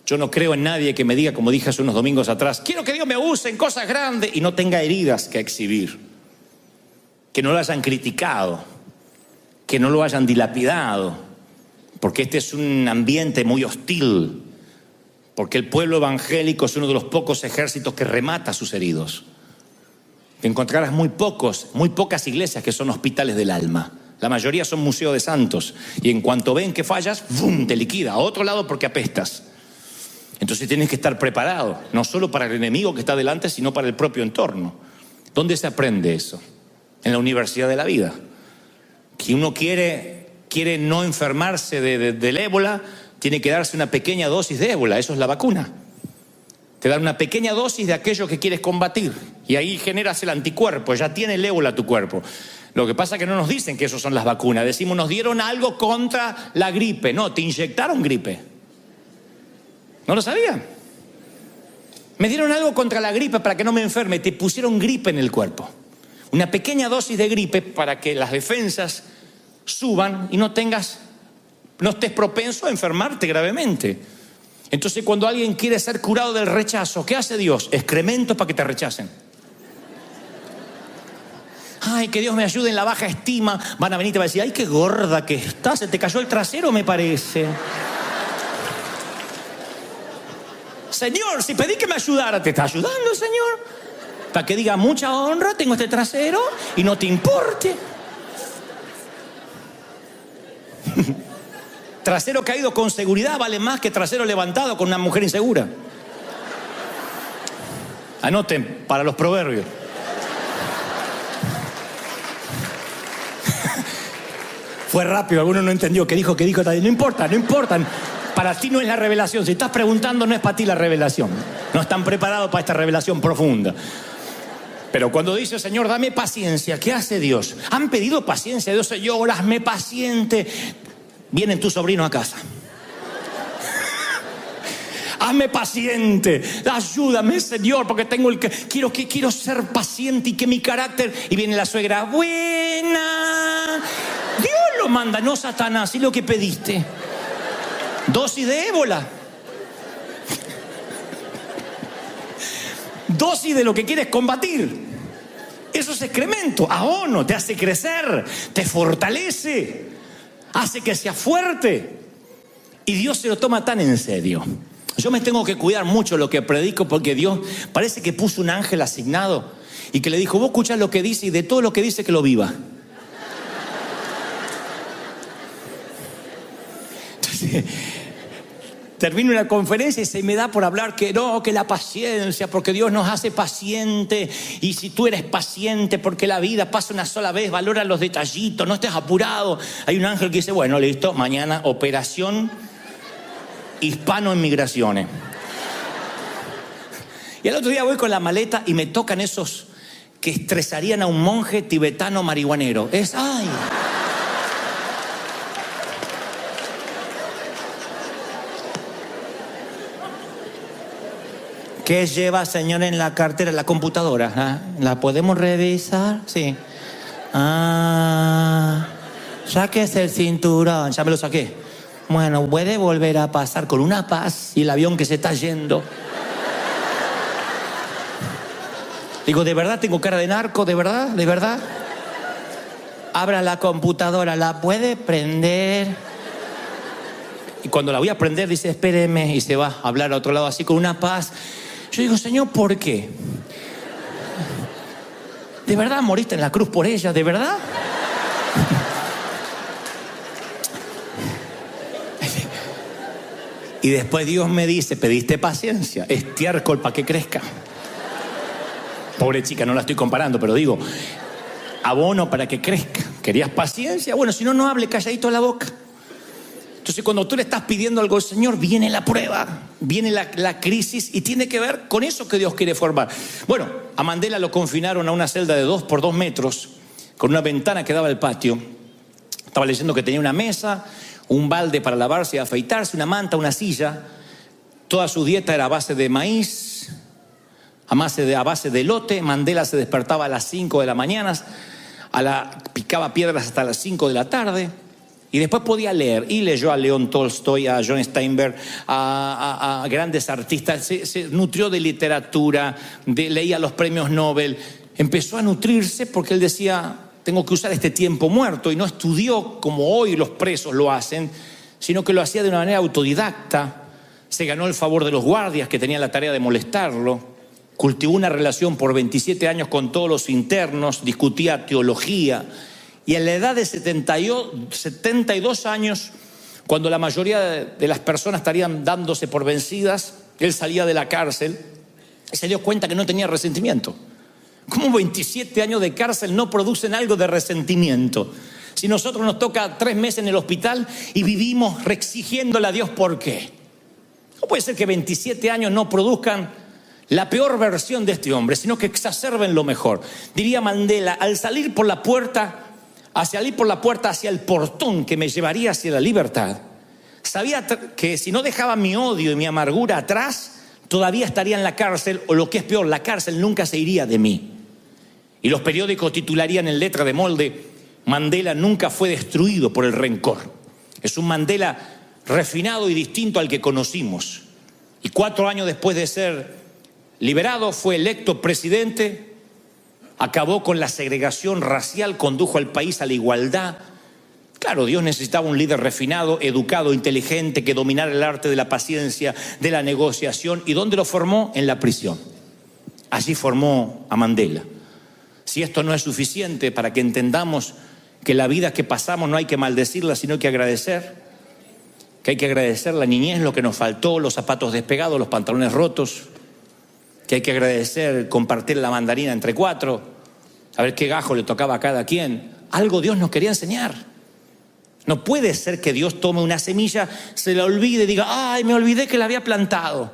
Yo no creo en nadie que me diga, como dije hace unos domingos atrás, quiero que Dios me use en cosas grandes y no tenga heridas que exhibir. Que no lo hayan criticado, que no lo hayan dilapidado, porque este es un ambiente muy hostil, porque el pueblo evangélico es uno de los pocos ejércitos que remata a sus heridos. Que encontrarás muy pocas iglesias que son hospitales del alma. La mayoría son museos de santos y en cuanto ven que fallas, ¡bum!, te liquida a otro lado porque apestas. Entonces tienes que estar preparado, no solo para el enemigo que está delante, sino para el propio entorno. ¿Dónde se aprende eso? En la universidad de la vida. Si uno quiere no enfermarse del ébola, tiene que darse una pequeña dosis de ébola. Eso es la vacuna. Te dan una pequeña dosis de aquello que quieres combatir Y ahí generas el anticuerpo, ya tiene el ébola tu cuerpo. Lo que pasa es que no nos dicen que eso son las vacunas. Decimos, nos dieron algo contra la gripe. No, te inyectaron gripe. ¿No lo sabían? Me dieron algo contra la gripe para que no me enferme. Te pusieron gripe en el cuerpo. Una pequeña dosis de gripe para que las defensas suban y no estés propenso a enfermarte gravemente. Entonces, cuando alguien quiere ser curado del rechazo, ¿qué hace Dios? Excremento para que te rechacen. Ay, que Dios me ayude en la baja estima. Van a venir y te van a decir, ay, qué gorda que estás, se te cayó el trasero, me parece. Señor, si pedí que me ayudara, ¿te está ayudando el Señor? Para que diga, mucha honra, tengo este trasero y no te importe. Trasero caído con seguridad vale más que trasero levantado con una mujer insegura. Anoten para los proverbios. Fue rápido, alguno no entendió qué dijo. No importa. Para ti no es la revelación. Si estás preguntando, no es para ti la revelación. No están preparados para esta revelación profunda. Pero cuando dice, Señor, dame paciencia, ¿qué hace Dios? Han pedido paciencia a Dios, Señor, hazme paciente. Vienen tus sobrinos a casa. Hazme paciente, ayúdame, Señor, porque quiero ser paciente y que mi carácter... Y viene la suegra, buena. Dios lo manda, no Satanás, y lo que pediste. Dosis de ébola. Dosis de lo que quieres combatir. Eso es excremento, abono, te hace crecer, te fortalece, hace que seas fuerte. Y Dios se lo toma tan en serio. Yo me tengo que cuidar mucho lo que predico, porque Dios parece que puso un ángel asignado y que le dijo, vos escuchás lo que dice y de todo lo que dice que lo viva. Entonces, termino una conferencia y se me da por hablar que la paciencia, porque Dios nos hace paciente. Y si tú eres paciente, porque la vida pasa una sola vez, valora los detallitos, no estés apurado. Hay un ángel que dice, bueno, listo, mañana operación hispano en migraciones. Y el otro día voy con la maleta y me tocan esos que estresarían a un monje tibetano marihuanero. ¡ay! ¿Qué lleva, señor, en la cartera? La computadora. ¿Ah? ¿La podemos revisar? Sí. Sáquese el cinturón. Ya me lo saqué. Bueno, puede volver a pasar con una paz y el avión que se está yendo. Digo, ¿de verdad tengo cara de narco? ¿De verdad? ¿De verdad? Abra la computadora, ¿la puede prender? Y cuando la voy a prender dice, espéreme, y se va a hablar a otro lado así con una paz. Yo digo, Señor, ¿por qué? ¿De verdad moriste en la cruz por ella? ¿De verdad? Y después Dios me dice, pediste paciencia, estiércol para que crezca. Pobre chica, no la estoy comparando, pero digo, abono para que crezca. ¿Querías paciencia? Bueno, si no, no hable, calladito la boca. Entonces, cuando tú le estás pidiendo algo al Señor, viene la prueba, viene la crisis, y tiene que ver con eso que Dios quiere formar. Bueno, a Mandela lo confinaron a una celda de 2 por 2 metros, con una ventana que daba al patio. Estaba leyendo que tenía una mesa, un balde para lavarse y afeitarse, una manta, una silla. Toda su dieta era a base de maíz, a base de elote. Mandela se despertaba a las 5 de la mañana, picaba piedras hasta las 5 de la tarde. Y después podía leer, y leyó a León Tolstoy, a John Steinbeck, a grandes artistas. Se nutrió de literatura, leía los premios Nobel. Empezó a nutrirse porque él decía, tengo que usar este tiempo muerto. Y no estudió como hoy los presos lo hacen, sino que lo hacía de una manera autodidacta. Se ganó el favor de los guardias que tenían la tarea de molestarlo. Cultivó una relación por 27 años con todos los internos, discutía teología. Y a la edad de 72 años, cuando la mayoría de las personas estarían dándose por vencidas, él salía de la cárcel y se dio cuenta que no tenía resentimiento. ¿Cómo 27 años de cárcel no producen algo de resentimiento? Si nosotros nos toca 3 meses en el hospital y vivimos exigiéndole a Dios por qué. ¿Cómo puede ser que 27 años no produzcan la peor versión de este hombre, sino que exacerben lo mejor. Diría Mandela, al salir por la puerta hacia el portón que me llevaría hacia la libertad, sabía que si no dejaba mi odio y mi amargura atrás, todavía estaría en la cárcel, o lo que es peor, la cárcel nunca se iría de mí. Y los periódicos titularían en letra de molde: Mandela nunca fue destruido por el rencor. Es un Mandela refinado y distinto al que conocimos. Y 4 años después de ser liberado, fue electo presidente, acabó con la segregación racial, condujo al país a la igualdad. Claro, Dios necesitaba un líder refinado, educado, inteligente, que dominara el arte de la paciencia, de la negociación. ¿Y dónde lo formó? En la prisión. Allí formó a Mandela. Si esto no es suficiente para que entendamos que la vida que pasamos no hay que maldecirla, sino que agradecer, que hay que agradecer la niñez, lo que nos faltó, los zapatos despegados, los pantalones rotos, que hay que agradecer compartir la mandarina entre 4, a ver qué gajo le tocaba a cada quien. Algo Dios nos quería enseñar. No puede ser que Dios tome una semilla, se la olvide y diga: ay, me olvidé que la había plantado.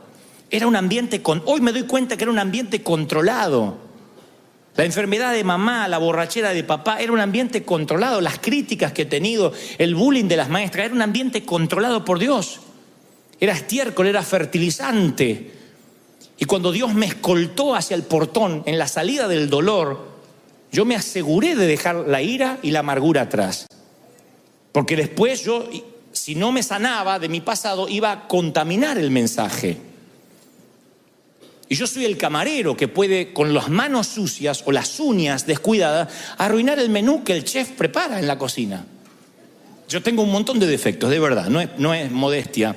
Era un ambiente, hoy me doy cuenta que era un ambiente controlado. La enfermedad de mamá, la borrachera de papá, era un ambiente controlado. Las críticas que he tenido, el bullying de las maestras, era un ambiente controlado por Dios. Era estiércol, era fertilizante. Y cuando Dios me escoltó hacia el portón, en la salida del dolor, yo me aseguré de dejar la ira y la amargura atrás. Porque después yo, si no me sanaba de mi pasado, iba a contaminar el mensaje. Y yo soy el camarero que puede, con las manos sucias o las uñas descuidadas, arruinar el menú que el chef prepara en la cocina. Yo tengo un montón de defectos, de verdad, no es modestia.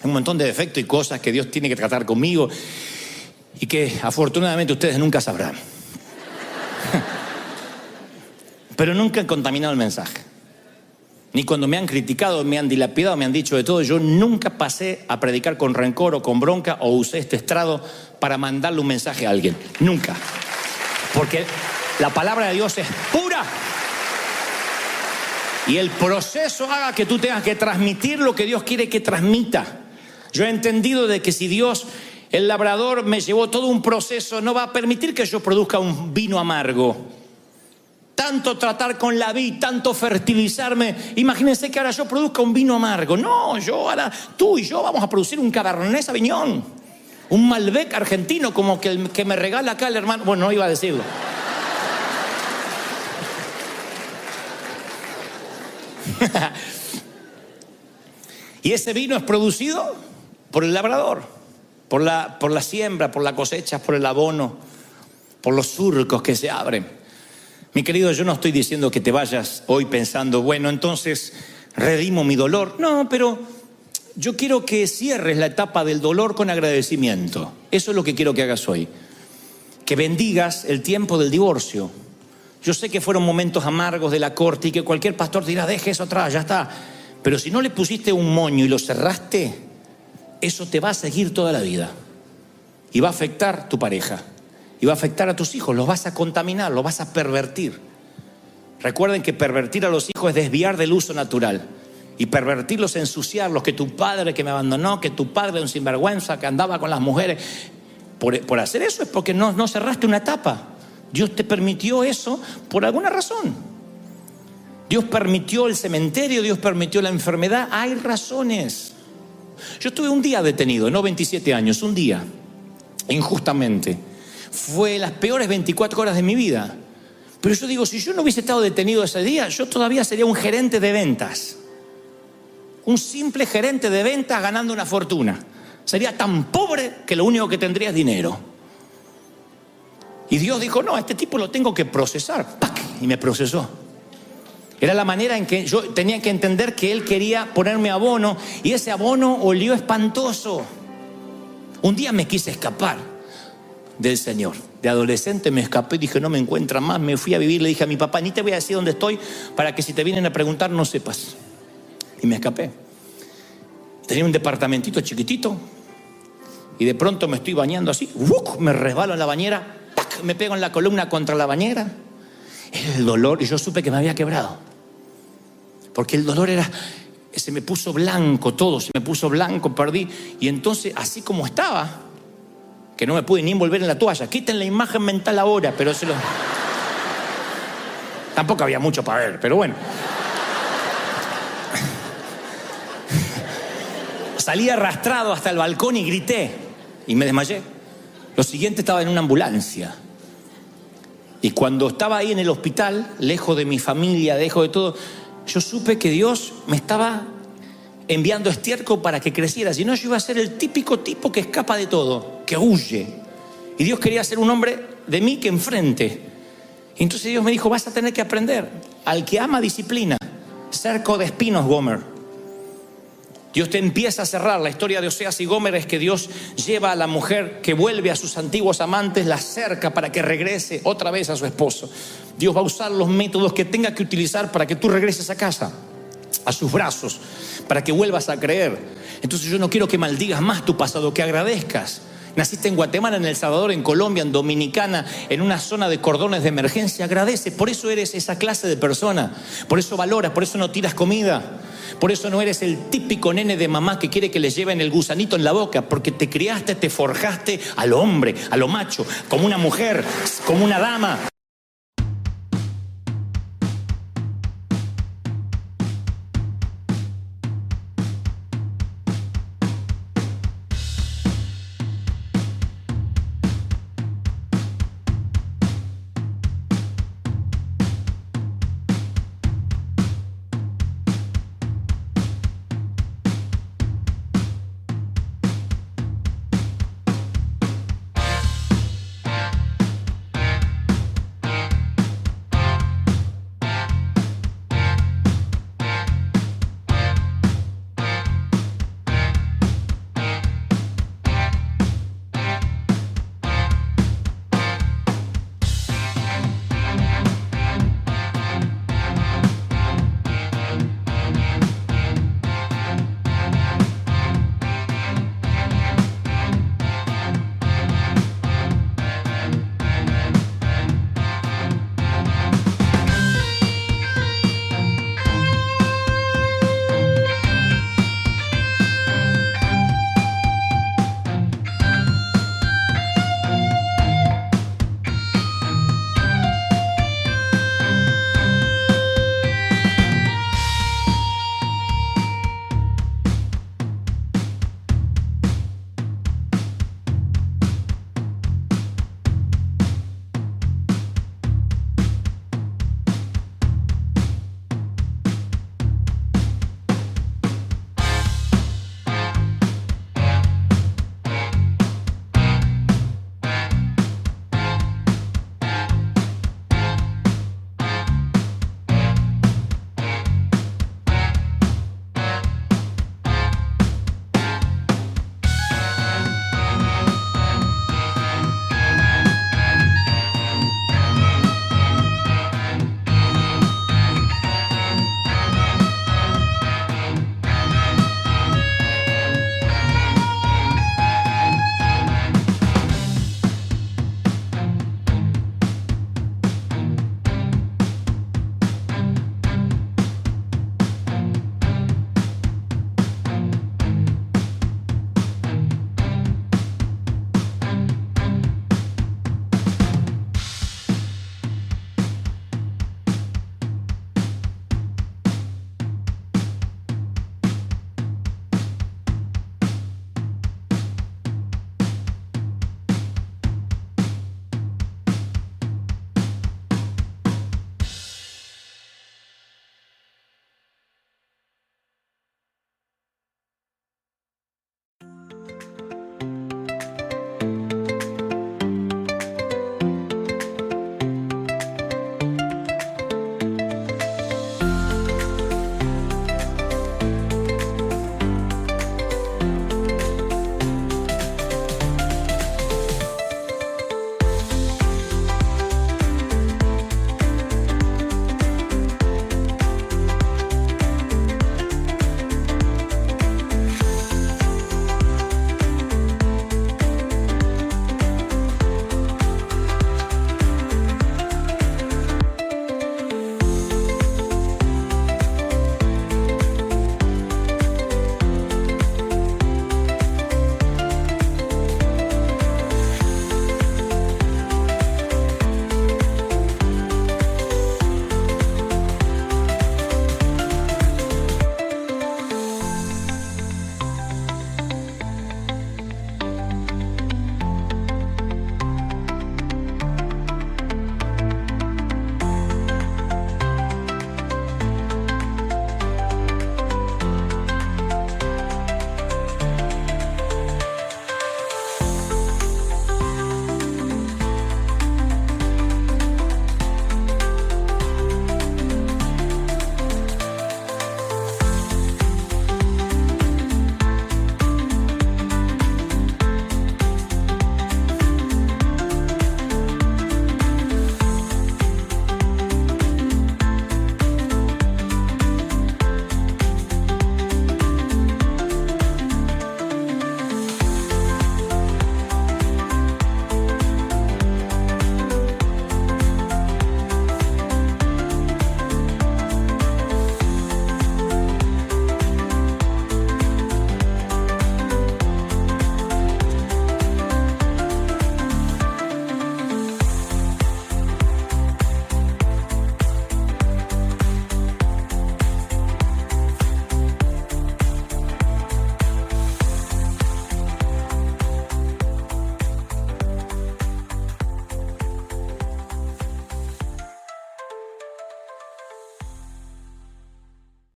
Un montón de defectos y cosas que Dios tiene que tratar conmigo y que afortunadamente ustedes nunca sabrán. Pero nunca he contaminado el mensaje. Ni cuando me han criticado, me han dilapidado, me han dicho de todo. Yo nunca pasé a predicar con rencor o con bronca, o usé este estrado para mandarle un mensaje a alguien. Nunca. Porque la palabra de Dios es pura. Y el proceso haga que tú tengas que transmitir lo que Dios quiere que transmita. Yo he entendido de que si Dios, el labrador, me llevó todo un proceso, no va a permitir que yo produzca un vino amargo. Tanto tratar con la vid, tanto fertilizarme. Imagínense que ahora yo produzca un vino amargo. No, tú y yo vamos a producir un Cabernet Sauvignon, un Malbec argentino, como que el que me regala acá el hermano. Bueno, no iba a decirlo. Y ese vino es producido por el labrador, por la siembra, por la cosecha, por el abono, por los surcos que se abren. Mi querido, yo no estoy diciendo que te vayas hoy pensando: bueno, entonces redimo mi dolor. No, pero yo quiero que cierres la etapa del dolor con agradecimiento. Eso es lo que quiero que hagas hoy. Que bendigas el tiempo del divorcio. Yo sé que fueron momentos amargos de la corte y que cualquier pastor te dirá: deje eso atrás, ya está. Pero si no le pusiste un moño y lo cerraste, eso te va a seguir toda la vida. Y va a afectar tu pareja. Y va a afectar a tus hijos, los vas a contaminar, los vas a pervertir. Recuerden que pervertir a los hijos es desviar del uso natural. Y pervertirlos es ensuciarlos, que tu padre que me abandonó, que tu padre es un sinvergüenza, que andaba con las mujeres. Por hacer eso es porque no cerraste una etapa. Dios te permitió eso por alguna razón. Dios permitió el cementerio, Dios permitió la enfermedad. Hay razones. Yo estuve un día detenido, no 27 años, un día, injustamente. Fue las peores 24 horas de mi vida. Pero yo digo, si yo no hubiese estado detenido ese día, yo todavía sería un gerente de ventas. Un simple gerente de ventas ganando una fortuna. Sería tan pobre que lo único que tendría es dinero. Y Dios dijo: no, a este tipo lo tengo que procesar. ¡Pac! Y me procesó. Era la manera en que yo tenía que entender que Él quería ponerme abono. Y ese abono olió espantoso. Un día me quise escapar del Señor. De adolescente me escapé, dije: no me encuentran más. Me fui a vivir, le dije a mi papá: ni te voy a decir dónde estoy, para que si te vienen a preguntar no sepas. Y me escapé. Tenía un departamentito chiquitito y de pronto me estoy bañando así, me resbalo en la bañera, ¡pac!, me pego en la columna contra la bañera. El dolor, y yo supe que me había quebrado, porque el dolor se me puso blanco todo, se me puso blanco, perdí. Y entonces, así como estaba, que no me pude ni envolver en la toalla. Quiten la imagen mental ahora, pero se lo... Tampoco había mucho para ver, pero bueno. Salí arrastrado hasta el balcón y grité. Y me desmayé. Lo siguiente, estaba en una ambulancia. Y cuando estaba ahí en el hospital, lejos de mi familia, lejos de todo, yo supe que Dios me estaba enviando estiércol para que creciera. Si no, yo iba a ser el típico tipo que escapa de todo, que huye. Y Dios quería ser un hombre de mí que enfrente. Y entonces Dios me dijo, vas a tener que aprender. Al que ama, disciplina. Cerco de espinos, Gomer. Dios te empieza a cerrar. La historia de Oseas y Gomer es que Dios lleva a la mujer que vuelve a sus antiguos amantes, la cerca para que regrese otra vez a su esposo. Dios va a usar los métodos que tenga que utilizar para que tú regreses a casa, a sus brazos, para que vuelvas a creer. Entonces yo no quiero que maldigas más tu pasado, que agradezcas. Naciste en Guatemala, en El Salvador, en Colombia, en Dominicana, en una zona de cordones de emergencia. Agradece, por eso eres esa clase de persona. Por eso valoras, por eso no tiras comida. Por eso no eres el típico nene de mamá que quiere que le lleven el gusanito en la boca. Porque te criaste, te forjaste al hombre, a lo macho, como una mujer, como una dama.